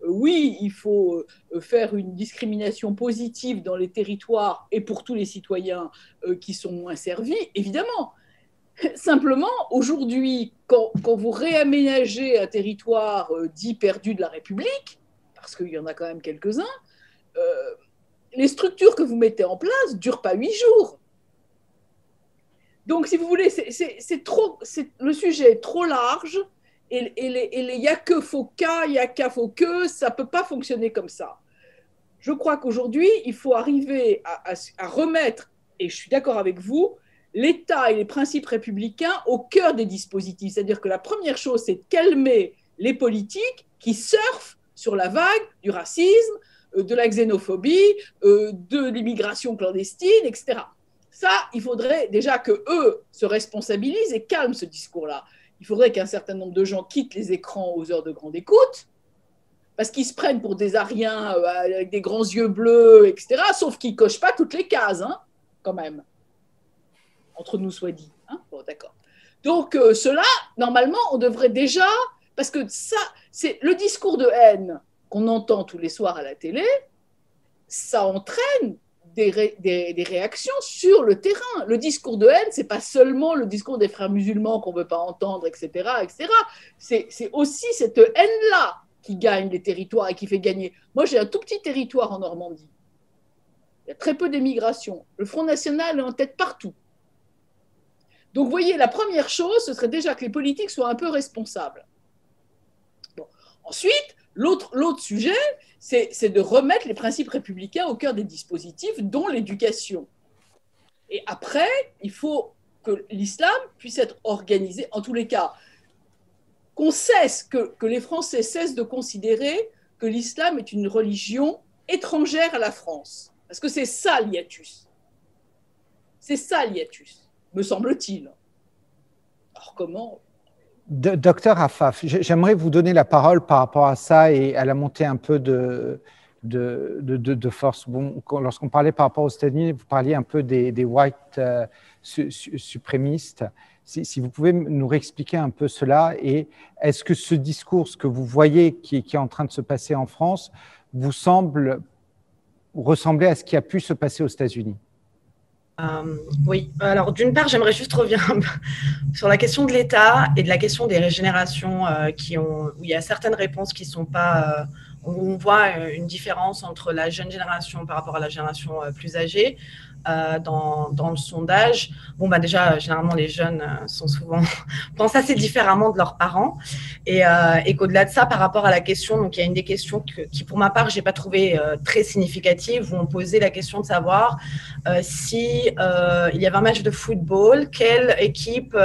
Oui, il faut faire une discrimination positive dans les territoires et pour tous les citoyens qui sont moins servis, évidemment. Simplement, aujourd'hui, quand vous réaménagez un territoire dit perdu de la République, parce qu'il y en a quand même quelques-uns, les structures que vous mettez en place ne durent pas 8 jours. Donc, si vous voulez, le sujet est trop large et il n'y a que faut qu'à, il y a qu'à faut que, ça ne peut pas fonctionner comme ça. Je crois qu'aujourd'hui, il faut arriver à remettre, et je suis d'accord avec vous, l'État et les principes républicains au cœur des dispositifs. C'est-à-dire que la première chose, c'est de calmer les politiques qui surfent sur la vague du racisme, de la xénophobie, de l'immigration clandestine, etc. Ça, il faudrait déjà qu'eux se responsabilisent et calment ce discours-là. Il faudrait qu'un certain nombre de gens quittent les écrans aux heures de grande écoute, parce qu'ils se prennent pour des Ariens avec des grands yeux bleus, etc., sauf qu'ils ne cochent pas toutes les cases, hein, quand même. Entre nous soit dit. Hein, bon, d'accord. Donc, cela, normalement, on devrait déjà… Parce que ça, c'est le discours de haine qu'on entend tous les soirs à la télé, ça entraîne des réactions sur le terrain. Le discours de haine, ce n'est pas seulement le discours des frères musulmans qu'on ne veut pas entendre, etc. etc. C'est aussi cette haine-là qui gagne les territoires et qui fait gagner. Moi, j'ai un tout petit territoire en Normandie. Il y a très peu d'émigration. Le Front National est en tête partout. Donc, vous voyez, la première chose, ce serait déjà que les politiques soient un peu responsables. Bon. Ensuite, l'autre sujet, c'est de remettre les principes républicains au cœur des dispositifs, dont l'éducation. Et après, il faut que l'islam puisse être organisé, en tous les cas, que les Français cessent de considérer que l'islam est une religion étrangère à la France. Parce que c'est ça l'hiatus. C'est ça l'hiatus, me semble-t-il. Alors comment ? Docteur Affaf, j'aimerais vous donner la parole par rapport à ça et à la montée un peu de force. Bon, lorsqu'on parlait par rapport aux États-Unis, vous parliez un peu des white suprémistes. Si vous pouvez nous réexpliquer un peu cela, et est-ce que ce discours, ce que vous voyez qui est en train de se passer en France, vous semble ressembler à ce qui a pu se passer aux États-Unis ? Oui, alors d'une part, j'aimerais juste revenir un peu sur la question de l'État et de la question des générations où il y a certaines réponses qui ne sont pas… où on voit une différence entre la jeune génération par rapport à la génération plus âgée. Dans le sondage, bon, bah déjà, généralement, les jeunes pensent assez différemment de leurs parents et qu'au-delà de ça, par rapport à la question, donc il y a une des questions qui pour ma part, je n'ai pas trouvé très significative, où on posait la question de savoir si il y avait un match de football, quelle équipe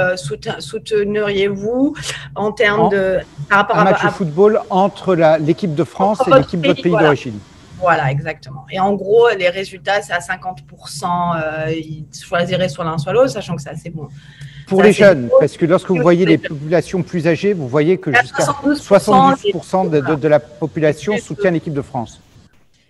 souteniriez-vous en termes de… Par rapport un match de football entre l'équipe de France et l'équipe de votre pays d'origine. Voilà, exactement. Et en gros, les résultats, c'est à 50%. Ils choisiraient soit l'un, soit l'autre, sachant que c'est assez bon. Pour les jeunes, parce que lorsque vous voyez les populations plus âgées, vous voyez que jusqu'à 72% de la population soutient l'équipe de France.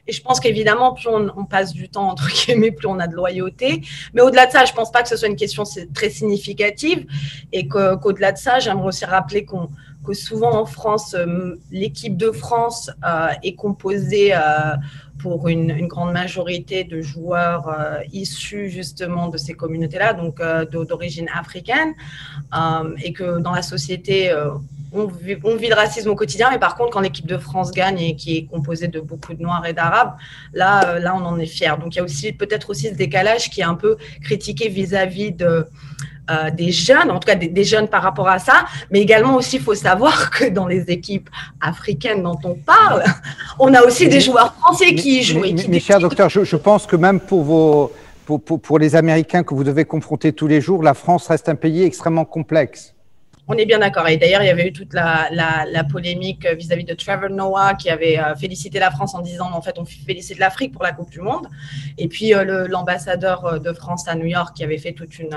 Et je pense qu'évidemment, plus on passe du temps, entre guillemets, plus on a de loyauté. Mais au-delà de ça, je ne pense pas que ce soit une question très significative. Et qu'au-delà de ça, j'aimerais aussi rappeler que souvent en France, l'équipe de France est composée pour une grande majorité de joueurs issus justement de ces communautés-là, donc d'origine africaine, et que dans la société, on vit le racisme au quotidien, mais par contre, quand l'équipe de France gagne et qui est composée de beaucoup de Noirs et d'Arabes, là, on en est fiers. Donc, il y a aussi peut-être aussi ce décalage qui est un peu critiqué vis-à-vis des jeunes, en tout cas des jeunes par rapport à ça, mais également aussi, il faut savoir que dans les équipes africaines dont on parle, on a aussi des joueurs français qui y jouent. Mes chers docteurs, je pense que même pour les Américains que vous devez confronter tous les jours, la France reste un pays extrêmement complexe. On est bien d'accord. Et d'ailleurs, il y avait eu toute la polémique vis-à-vis de Trevor Noah qui avait félicité la France en disant en fait, on félicite l'Afrique pour la Coupe du Monde. Et puis, l'ambassadeur de France à New York qui avait fait toute une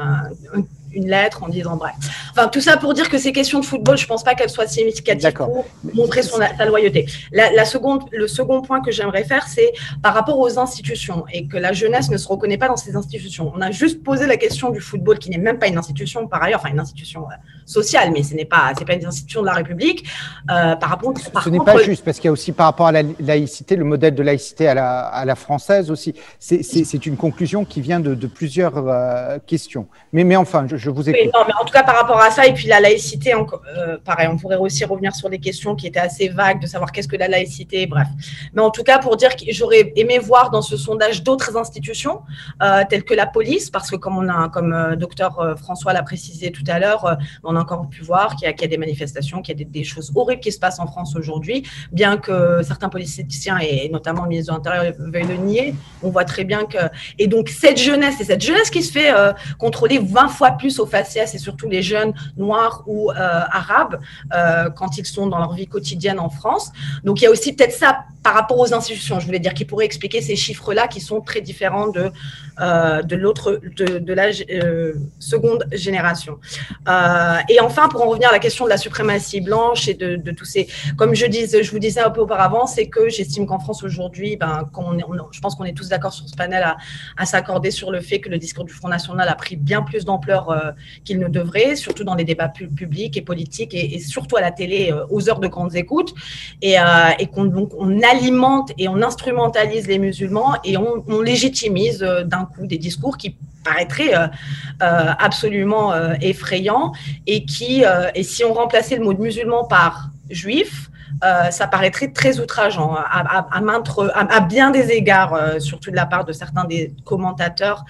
lettre en disant bref. Enfin, tout ça pour dire que ces questions de football, je ne pense pas qu'elles soient significatives pour montrer sa loyauté. Le second point que j'aimerais faire, c'est par rapport aux institutions et que la jeunesse ne se reconnaît pas dans ces institutions. On a juste posé la question du football qui n'est même pas une institution par ailleurs, enfin une institution sociale, mais ce n'est pas une institution de la République. Ce n'est pas juste parce qu'il y a aussi par rapport à la laïcité, le modèle de laïcité à la française aussi. C'est une conclusion qui vient de plusieurs questions. Mais enfin, je vous écoute. Oui, non, mais en tout cas, par rapport à ça, et puis la laïcité, pareil, on pourrait aussi revenir sur des questions qui étaient assez vagues, de savoir qu'est-ce que la laïcité, bref. Mais en tout cas, pour dire que j'aurais aimé voir dans ce sondage d'autres institutions, telles que la police, parce que comme docteur François l'a précisé tout à l'heure, on a encore pu voir qu'il y a des manifestations, qu'il y a des choses horribles qui se passent en France aujourd'hui, bien que certains politiciens, et notamment le ministre de l'Intérieur, veuillent le nier, on voit très bien que… Et donc, cette jeunesse qui se fait contrôler 20 fois plus au faciès, et surtout les jeunes noirs ou arabes quand ils sont dans leur vie quotidienne en France. Donc, il y a aussi peut-être ça par rapport aux institutions, je voulais dire, qui pourrait expliquer ces chiffres-là qui sont très différents de la seconde génération. Et enfin, pour en revenir à la question de la suprématie blanche et de tous ces… Comme je vous disais un peu auparavant, c'est que j'estime qu'en France aujourd'hui, je pense qu'on est tous d'accord sur ce panel à s'accorder sur le fait que le discours du Front National a pris bien plus d'ampleur qu'il ne devrait, surtout dans les débats publics et politiques et surtout à la télé aux heures de grandes écoutes, et qu'on alimente et on instrumentalise les musulmans et on légitimise d'un coup des discours qui paraîtraient absolument effrayants et si on remplaçait le mot de musulman par juif, ça paraîtrait très outrageant à bien des égards, surtout de la part de certains des commentateurs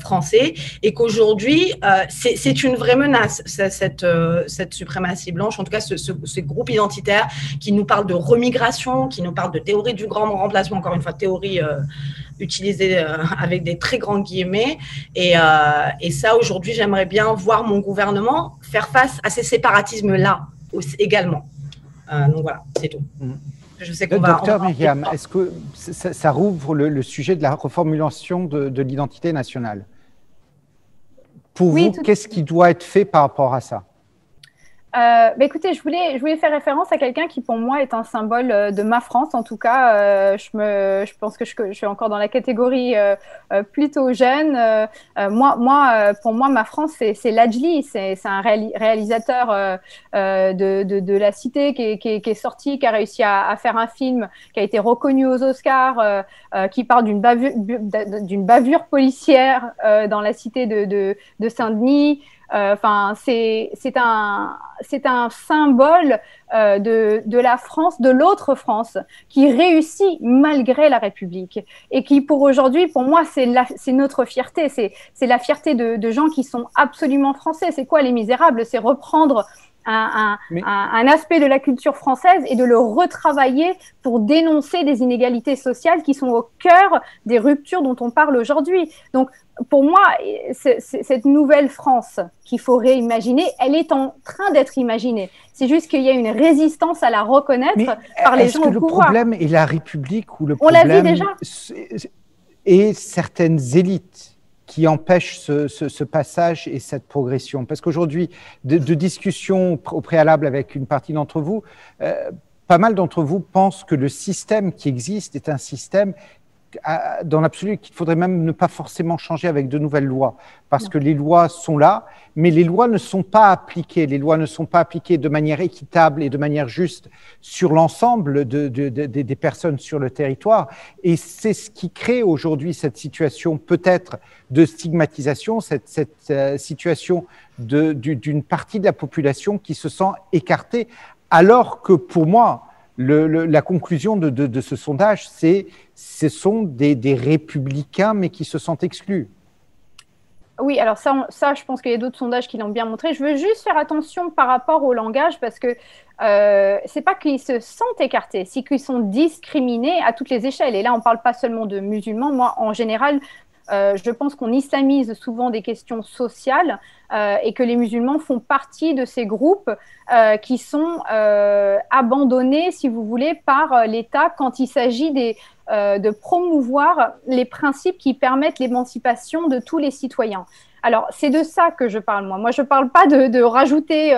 français, et qu'aujourd'hui, c'est une vraie menace, cette suprématie blanche, en tout cas ce groupe identitaire qui nous parle de remigration, qui nous parle de théorie du grand remplacement, encore une fois, théorie utilisée avec des très grands guillemets, et ça, aujourd'hui, j'aimerais bien voir mon gouvernement faire face à ces séparatismes-là également. Donc voilà, c'est tout. Je sais qu'on Docteur Myriam, est-ce que ça rouvre le sujet de la reformulation de l'identité nationale? Pour vous, qu'est-ce qui doit être fait par rapport à ça? Écoutez, je voulais faire référence à quelqu'un qui, pour moi, est un symbole de ma France. En tout cas, je pense que je suis encore dans la catégorie plutôt jeune. Pour moi, ma France, c'est Lajli. C'est un réalisateur de la Cité qui est sorti, qui a réussi à faire un film qui a été reconnu aux Oscars, qui parle d'une bavure policière dans la Cité de Saint-Denis. C'est un symbole de la France, de l'autre France, qui réussit malgré la République et qui, pour aujourd'hui, pour moi, c'est notre fierté. C'est la fierté de gens qui sont absolument français. C'est quoi Les Misérables? C'est reprendre un aspect de la culture française et de le retravailler pour dénoncer des inégalités sociales qui sont au cœur des ruptures dont on parle aujourd'hui. Donc, pour moi, cette nouvelle France qu'il faut réimaginer, elle est en train d'être imaginée. C'est juste qu'il y a une résistance à la reconnaître par les gens au pouvoir. Est-ce que le problème est la République ou le problème est certaines élites qui empêchent ce passage et cette progression? Parce qu'aujourd'hui, de discussions au préalable avec une partie d'entre vous, pas mal d'entre vous pensent que le système qui existe est un système dans l'absolu qu'il faudrait même ne pas forcément changer avec de nouvelles lois, parce que les lois sont là, mais les lois ne sont pas appliquées. Les lois ne sont pas appliquées de manière équitable et de manière juste sur l'ensemble des personnes sur le territoire. Et c'est ce qui crée aujourd'hui cette situation peut-être de stigmatisation, cette situation d'une partie de la population qui se sent écartée, alors que pour moi, la conclusion de ce sondage, ce sont des républicains, mais qui se sentent exclus. Oui, alors ça, je pense qu'il y a d'autres sondages qui l'ont bien montré. Je veux juste faire attention par rapport au langage parce que c'est pas qu'ils se sentent écartés, c'est qu'ils sont discriminés à toutes les échelles. Et là, on parle pas seulement de musulmans. Moi, en général, je pense qu'on islamise souvent des questions sociales et que les musulmans font partie de ces groupes qui sont abandonnés, si vous voulez, par l'État quand il s'agit de promouvoir les principes qui permettent l'émancipation de tous les citoyens. Alors, c'est de ça que je parle, moi. Moi, je ne parle pas de rajouter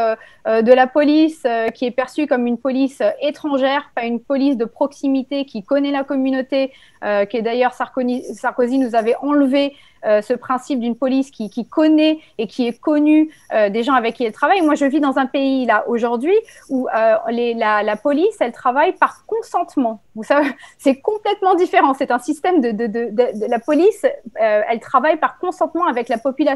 de la police qui est perçue comme une police étrangère, pas une police de proximité qui connaît la communauté, qui est d'ailleurs Sarkozy nous avait enlevé ce principe d'une police qui connaît et qui est connue des gens avec qui elle travaille. Moi, je vis dans un pays, là, aujourd'hui, où la police, elle travaille par consentement. Vous savez, c'est complètement différent. C'est un système de la police, elle travaille par consentement avec la population.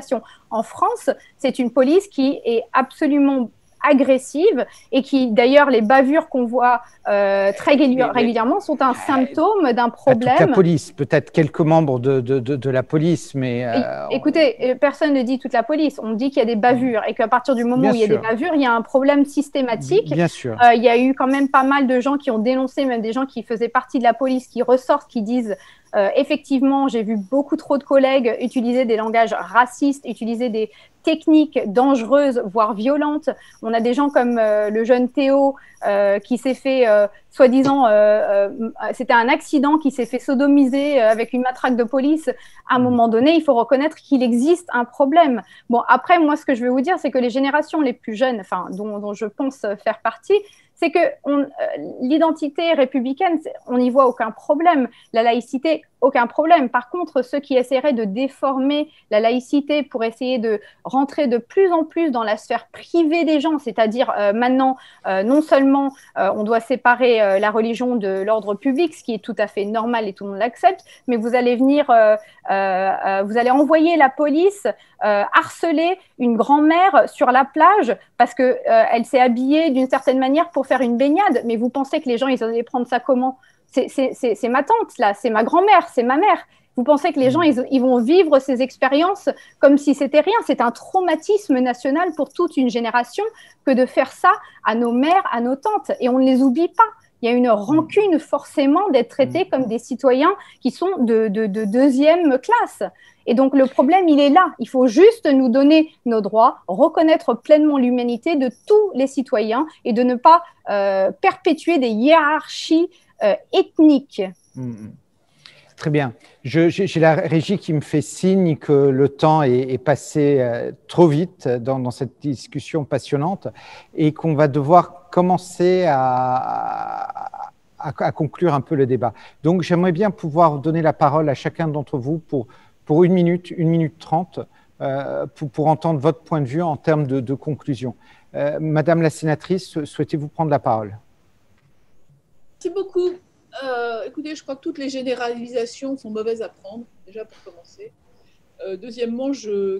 En France, c'est une police qui est absolument agressive et qui, d'ailleurs, les bavures qu'on voit très régulièrement sont un symptôme d'un problème. Toute la police, peut-être quelques membres de la police, mais… Écoutez, personne ne dit toute la police. On dit qu'il y a des bavures et qu'à partir du moment où il y a des bavures, il y a un problème systématique. Bien sûr. Il y a eu quand même pas mal de gens qui ont dénoncé, même des gens qui faisaient partie de la police, qui ressortent, qui disent effectivement, j'ai vu beaucoup trop de collègues utiliser des langages racistes, utiliser des techniques dangereuses, voire violentes. On a des gens comme le jeune Théo qui s'est fait, soi-disant, c'était un accident, qui s'est fait sodomiser avec une matraque de police. À un moment donné, il faut reconnaître qu'il existe un problème. Bon, après, moi, ce que je veux vous dire, c'est que les générations les plus jeunes, enfin, dont je pense faire partie, c'est que l'identité républicaine, on n'y voit aucun problème. La laïcité, aucun problème. Par contre, ceux qui essaieraient de déformer la laïcité pour essayer de rentrer de plus en plus dans la sphère privée des gens, c'est-à-dire maintenant, non seulement on doit séparer la religion de l'ordre public, ce qui est tout à fait normal et tout le monde l'accepte, mais vous allez venir, vous allez envoyer la police harceler une grand-mère sur la plage parce qu'elle s'est habillée d'une certaine manière pour faire une baignade. Mais vous pensez que les gens, ils allaient prendre ça comment ? C'est ma tante, là, c'est ma grand-mère, c'est ma mère. Vous pensez que les gens, ils vont vivre ces expériences comme si c'était rien. C'est un traumatisme national pour toute une génération que de faire ça à nos mères, à nos tantes. Et on ne les oublie pas. Il y a une rancune forcément d'être traités comme des citoyens qui sont de deuxième classe. Et donc, le problème, il est là. Il faut juste nous donner nos droits, reconnaître pleinement l'humanité de tous les citoyens et de ne pas perpétuer des hiérarchies ethniques. Très bien. J'ai la régie qui me fait signe que le temps est passé trop vite dans cette discussion passionnante et qu'on va devoir commencer à conclure un peu le débat. Donc, j'aimerais bien pouvoir donner la parole à chacun d'entre vous pour 1 minute, 1 minute 30, pour entendre votre point de vue en termes de conclusion. Madame la sénatrice, souhaitez-vous prendre la parole ? Merci beaucoup. Écoutez, je crois que toutes les généralisations sont mauvaises à prendre, déjà pour commencer. Deuxièmement,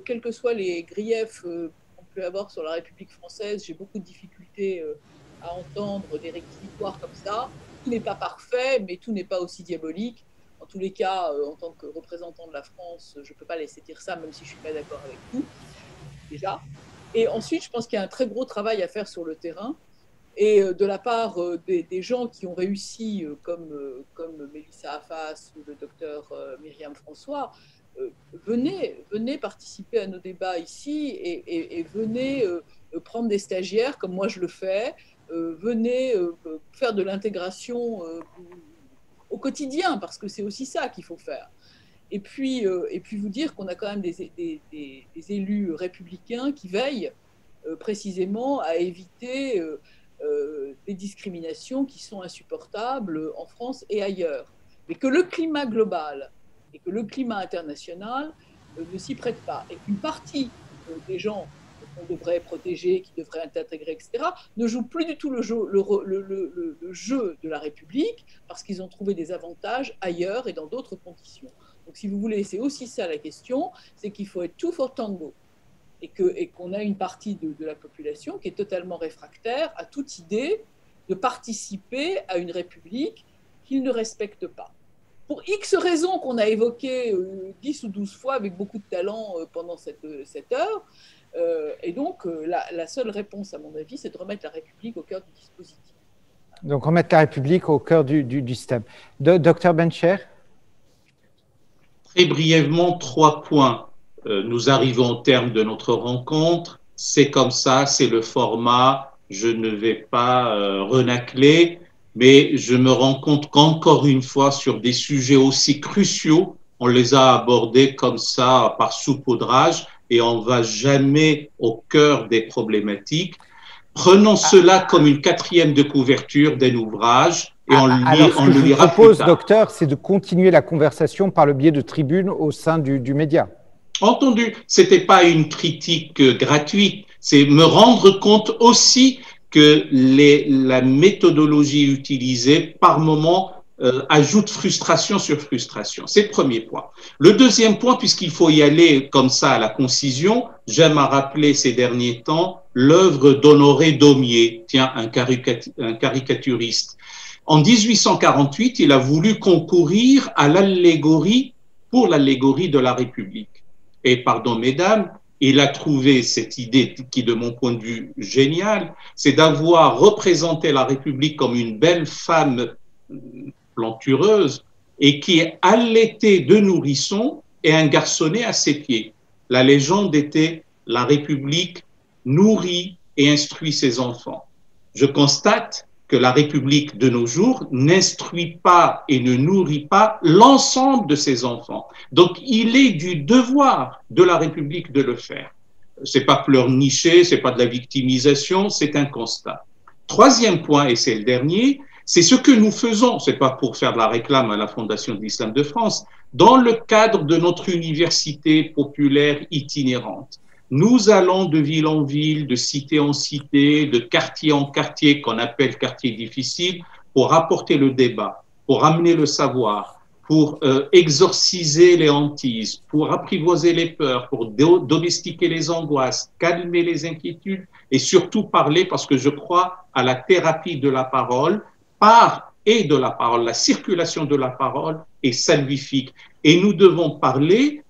quels que soient les griefs qu'on peut avoir sur la République française, j'ai beaucoup de difficultés à entendre des réquisitoires comme ça. Tout n'est pas parfait, mais tout n'est pas aussi diabolique. En tous les cas, en tant que représentant de la France, je ne peux pas laisser dire ça, même si je ne suis pas d'accord avec tout, déjà. Et ensuite, je pense qu'il y a un très gros travail à faire sur le terrain. Et de la part des gens qui ont réussi, comme Mélissa Affas ou le docteur Myriam François, venez participer à nos débats ici et venez prendre des stagiaires, comme moi je le fais, venez faire de l'intégration au quotidien, parce que c'est aussi ça qu'il faut faire. Et puis vous dire qu'on a quand même des élus républicains qui veillent précisément à éviter des discriminations qui sont insupportables en France et ailleurs. Mais que le climat global et que le climat international ne s'y prête pas. Et qu'une partie des gens qu'on devrait protéger, qui devraient être intégrés, etc., ne jouent plus du tout le jeu de la République parce qu'ils ont trouvé des avantages ailleurs et dans d'autres conditions. Donc, si vous voulez, c'est aussi ça la question, c'est qu'il faut être tout for tango. Et qu'on a une partie de la population qui est totalement réfractaire à toute idée de participer à une république qu'ils ne respectent pas. pour X raisons qu'on a évoquées 10 ou 12 fois avec beaucoup de talent pendant cette heure. Et donc, la seule réponse, à mon avis, c'est de remettre la République au cœur du dispositif. Donc, remettre la République au cœur du système. Docteur Bencher? Très brièvement, 3 points. Nous arrivons au terme de notre rencontre. C'est comme ça, c'est le format. Je ne vais pas renacler, mais je me rends compte qu'encore une fois, sur des sujets aussi cruciaux, on les a abordés comme ça, par saupoudrage, et on ne va jamais au cœur des problématiques. Prenons cela comme une 4e de couverture d'un ouvrage, et on le lira plus tard. Ce que je vous propose, docteur, c'est de continuer la conversation par le biais de tribunes au sein du média. Entendu, ce n'était pas une critique gratuite, c'est me rendre compte aussi que la méthodologie utilisée par moment ajoute frustration sur frustration. C'est le premier point. Le deuxième point, puisqu'il faut y aller comme ça à la concision, j'aime à rappeler ces derniers temps l'œuvre d'Honoré Daumier, un caricaturiste. En 1848, il a voulu concourir à pour l'allégorie de la République. Et pardon, mesdames, il a trouvé cette idée qui, de mon point de vue, géniale, c'est d'avoir représenté la République comme une belle femme plantureuse et qui est allaitée de nourrissons et un garçonnet à ses pieds. La légende était « La République nourrit et instruit ses enfants ». Je constate que la République de nos jours n'instruit pas et ne nourrit pas l'ensemble de ses enfants. Donc, il est du devoir de la République de le faire. C'est pas pleurnicher, c'est pas de la victimisation, c'est un constat. Troisième point, et c'est le dernier, c'est ce que nous faisons, c'est pas pour faire de la réclame à la Fondation de l'Islam de France, dans le cadre de notre université populaire itinérante. Nous allons de ville en ville, de cité en cité, de quartier en quartier, qu'on appelle quartier difficile, pour apporter le débat, pour amener le savoir, pour exorciser les hantises, pour apprivoiser les peurs, pour domestiquer les angoisses, calmer les inquiétudes et surtout parler, parce que je crois à la thérapie de la parole, de la parole. La circulation de la parole est salvifique. Et nous devons parler,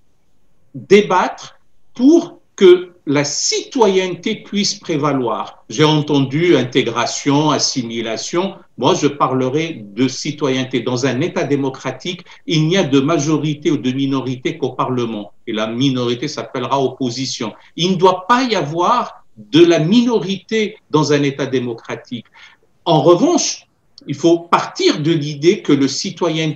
débattre pour que la citoyenneté puisse prévaloir. J'ai entendu intégration, assimilation. Moi, je parlerai de citoyenneté. Dans un État démocratique, il n'y a de majorité ou de minorité qu'au Parlement. Et la minorité s'appellera opposition. Il ne doit pas y avoir de la minorité dans un État démocratique. En revanche, il faut partir de l'idée que le citoyen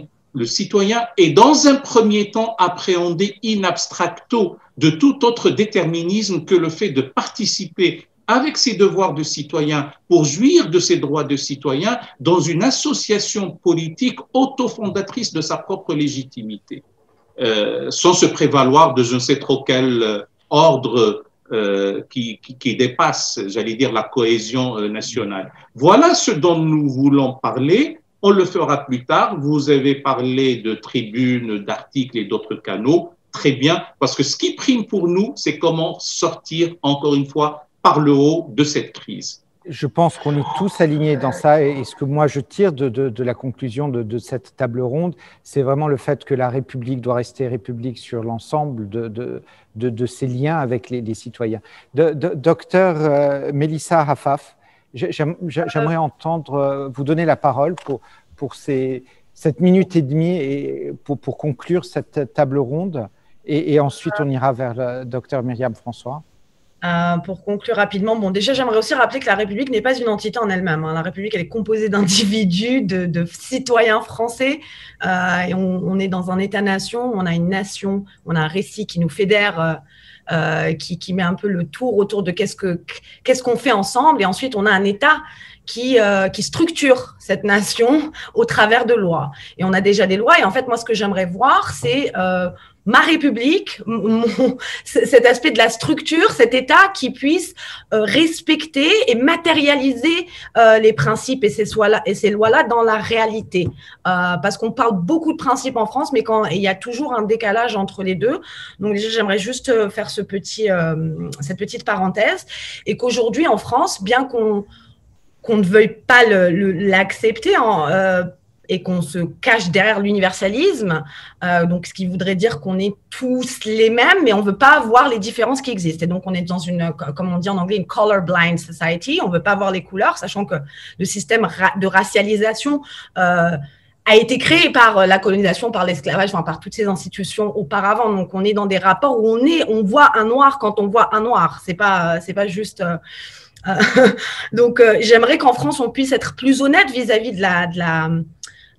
est dans un premier temps appréhendé in abstracto de tout autre déterminisme que le fait de participer avec ses devoirs de citoyen pour jouir de ses droits de citoyen dans une association politique autofondatrice de sa propre légitimité, sans se prévaloir de je ne sais trop quel ordre qui dépasse, j'allais dire, la cohésion nationale. Voilà ce dont nous voulons parler. On le fera plus tard. Vous avez parlé de tribunes, d'articles et d'autres canaux. Très bien, parce que ce qui prime pour nous, c'est comment sortir, encore une fois, par le haut de cette crise. Je pense qu'on est tous alignés dans ça, et ce que moi je tire de la conclusion de cette table ronde, c'est vraiment le fait que la République doit rester République sur l'ensemble de ses liens avec les citoyens. Docteur Melissa Hafaf, j'aimerais entendre vous donner la parole pour cette minute et demie et pour conclure cette table ronde, et ensuite on ira vers le docteur Myriam François. Pour conclure rapidement, bon, déjà, j'aimerais aussi rappeler que la République n'est pas une entité en elle-même. Hein. La République, elle est composée d'individus, de citoyens français. Et on est dans un État-nation, on a une nation, on a un récit qui nous fédère, qui met un peu le tour autour de qu'est-ce qu'on fait ensemble. Et ensuite, on a un État qui structure cette nation au travers de lois. Et on a déjà des lois. Et en fait, moi, ce que j'aimerais voir, c'est ma République, cet aspect de la structure, cet État qui puisse respecter et matérialiser les principes et ces lois-là dans la réalité. Parce qu'on parle beaucoup de principes en France, mais il y a toujours un décalage entre les deux. Donc déjà, j'aimerais juste faire cette petite parenthèse, et qu'aujourd'hui en France, bien qu'on ne veuille pas l'accepter, et qu'on se cache derrière l'universalisme, donc ce qui voudrait dire qu'on est tous les mêmes, mais on ne veut pas voir les différences qui existent. Et donc, on est dans une, comme on dit en anglais, une colorblind society. On ne veut pas voir les couleurs, sachant que le système de racialisation a été créé par la colonisation, par l'esclavage, enfin, par toutes ces institutions auparavant. Donc, on est dans des rapports où on voit un noir quand on voit un noir. C'est pas juste... Donc, j'aimerais qu'en France, on puisse être plus honnête vis-à-vis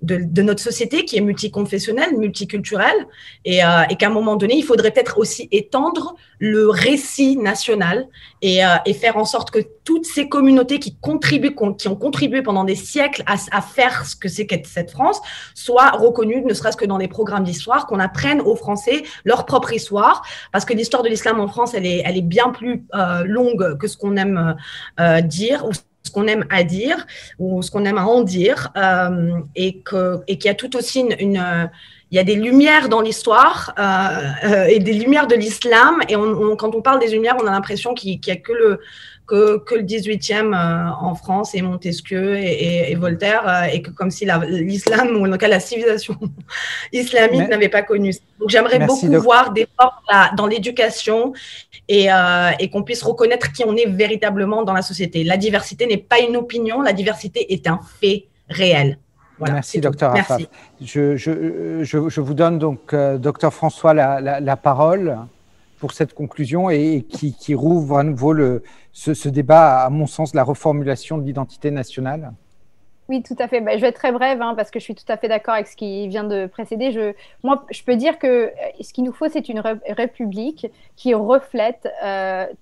de notre société qui est multiconfessionnelle, multiculturelle, et qu'à un moment donné, il faudrait peut-être aussi étendre le récit national et faire en sorte que toutes ces communautés qui ont contribué pendant des siècles à faire ce que c'est qu'être cette France soient reconnues, ne serait-ce que dans les programmes d'histoire, qu'on apprenne aux Français leur propre histoire, parce que l'histoire de l'islam en France, elle est bien plus longue que ce qu'on aime dire, ou ce qu'on aime à dire ou ce qu'on aime à en dire, et qu'il y a tout aussi il y a des lumières dans l'histoire et des lumières de l'islam, et quand on parle des lumières, on a l'impression qu'il n'y a que le 18e en France, et Montesquieu et Voltaire, et que comme si l'islam, ou en tout cas la civilisation islamique, n'avait pas connu. Donc j'aimerais beaucoup voir des efforts dans l'éducation et qu'on puisse reconnaître qui on est véritablement dans la société. La diversité n'est pas une opinion, la diversité est un fait réel. Voilà, merci, Dr Afaf. Je vous donne donc, Dr François, la parole pour cette conclusion, et qui rouvre à nouveau ce débat, à mon sens, la reformulation de l'identité nationale. Oui, tout à fait. Je vais être très brève, parce que je suis tout à fait d'accord avec ce qui vient de précéder. Moi, je peux dire que ce qu'il nous faut, c'est une république qui reflète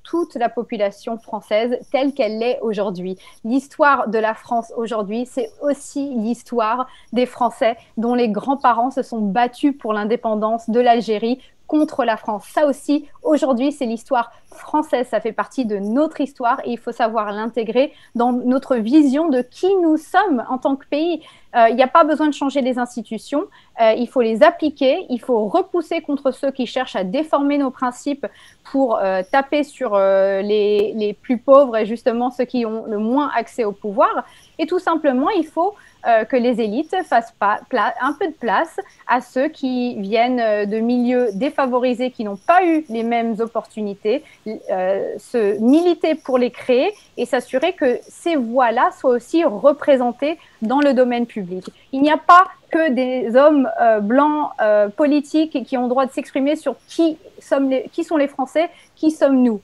toute la population française telle qu'elle l'est aujourd'hui. L'histoire de la France aujourd'hui, c'est aussi l'histoire des Français dont les grands-parents se sont battus pour l'indépendance de l'Algérie contre la France. Ça aussi, aujourd'hui, c'est l'histoire française. Ça fait partie de notre histoire et il faut savoir l'intégrer dans notre vision de qui nous sommes en tant que pays. Il n'y a pas besoin de changer les institutions. Il faut les appliquer. Il faut repousser contre ceux qui cherchent à déformer nos principes pour taper sur les plus pauvres et justement ceux qui ont le moins accès au pouvoir. Et tout simplement, il faut que les élites fassent un peu de place à ceux qui viennent de milieux défavorisés, qui n'ont pas eu les mêmes opportunités, se militer pour les créer et s'assurer que ces voix-là soient aussi représentées dans le domaine public. Il n'y a pas que des hommes blancs politiques qui ont le droit de s'exprimer sur qui sont les Français, qui sommes-nous.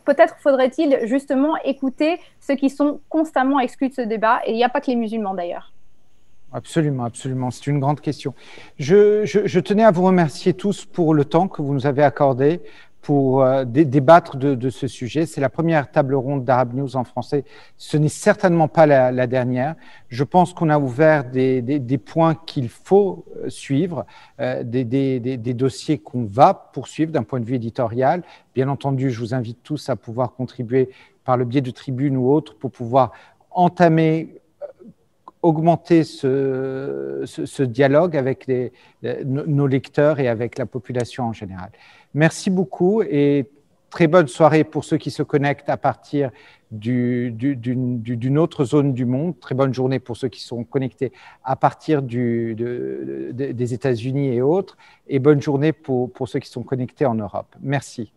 Peut-être faudrait-il justement écouter ceux qui sont constamment exclus de ce débat, et il n'y a pas que les musulmans d'ailleurs. Absolument, absolument, c'est une grande question. Je tenais à vous remercier tous pour le temps que vous nous avez accordé pour débattre de ce sujet. C'est la première table ronde d'Arab News en français. Ce n'est certainement pas la dernière. Je pense qu'on a ouvert des points qu'il faut suivre, des dossiers qu'on va poursuivre d'un point de vue éditorial. Bien entendu, je vous invite tous à pouvoir contribuer par le biais de tribunes ou autres pour pouvoir augmenter ce dialogue avec nos lecteurs et avec la population en général. Merci beaucoup et très bonne soirée pour ceux qui se connectent à partir d'une autre zone du monde. Très bonne journée pour ceux qui sont connectés à partir des États-Unis et autres. Et bonne journée pour ceux qui sont connectés en Europe. Merci.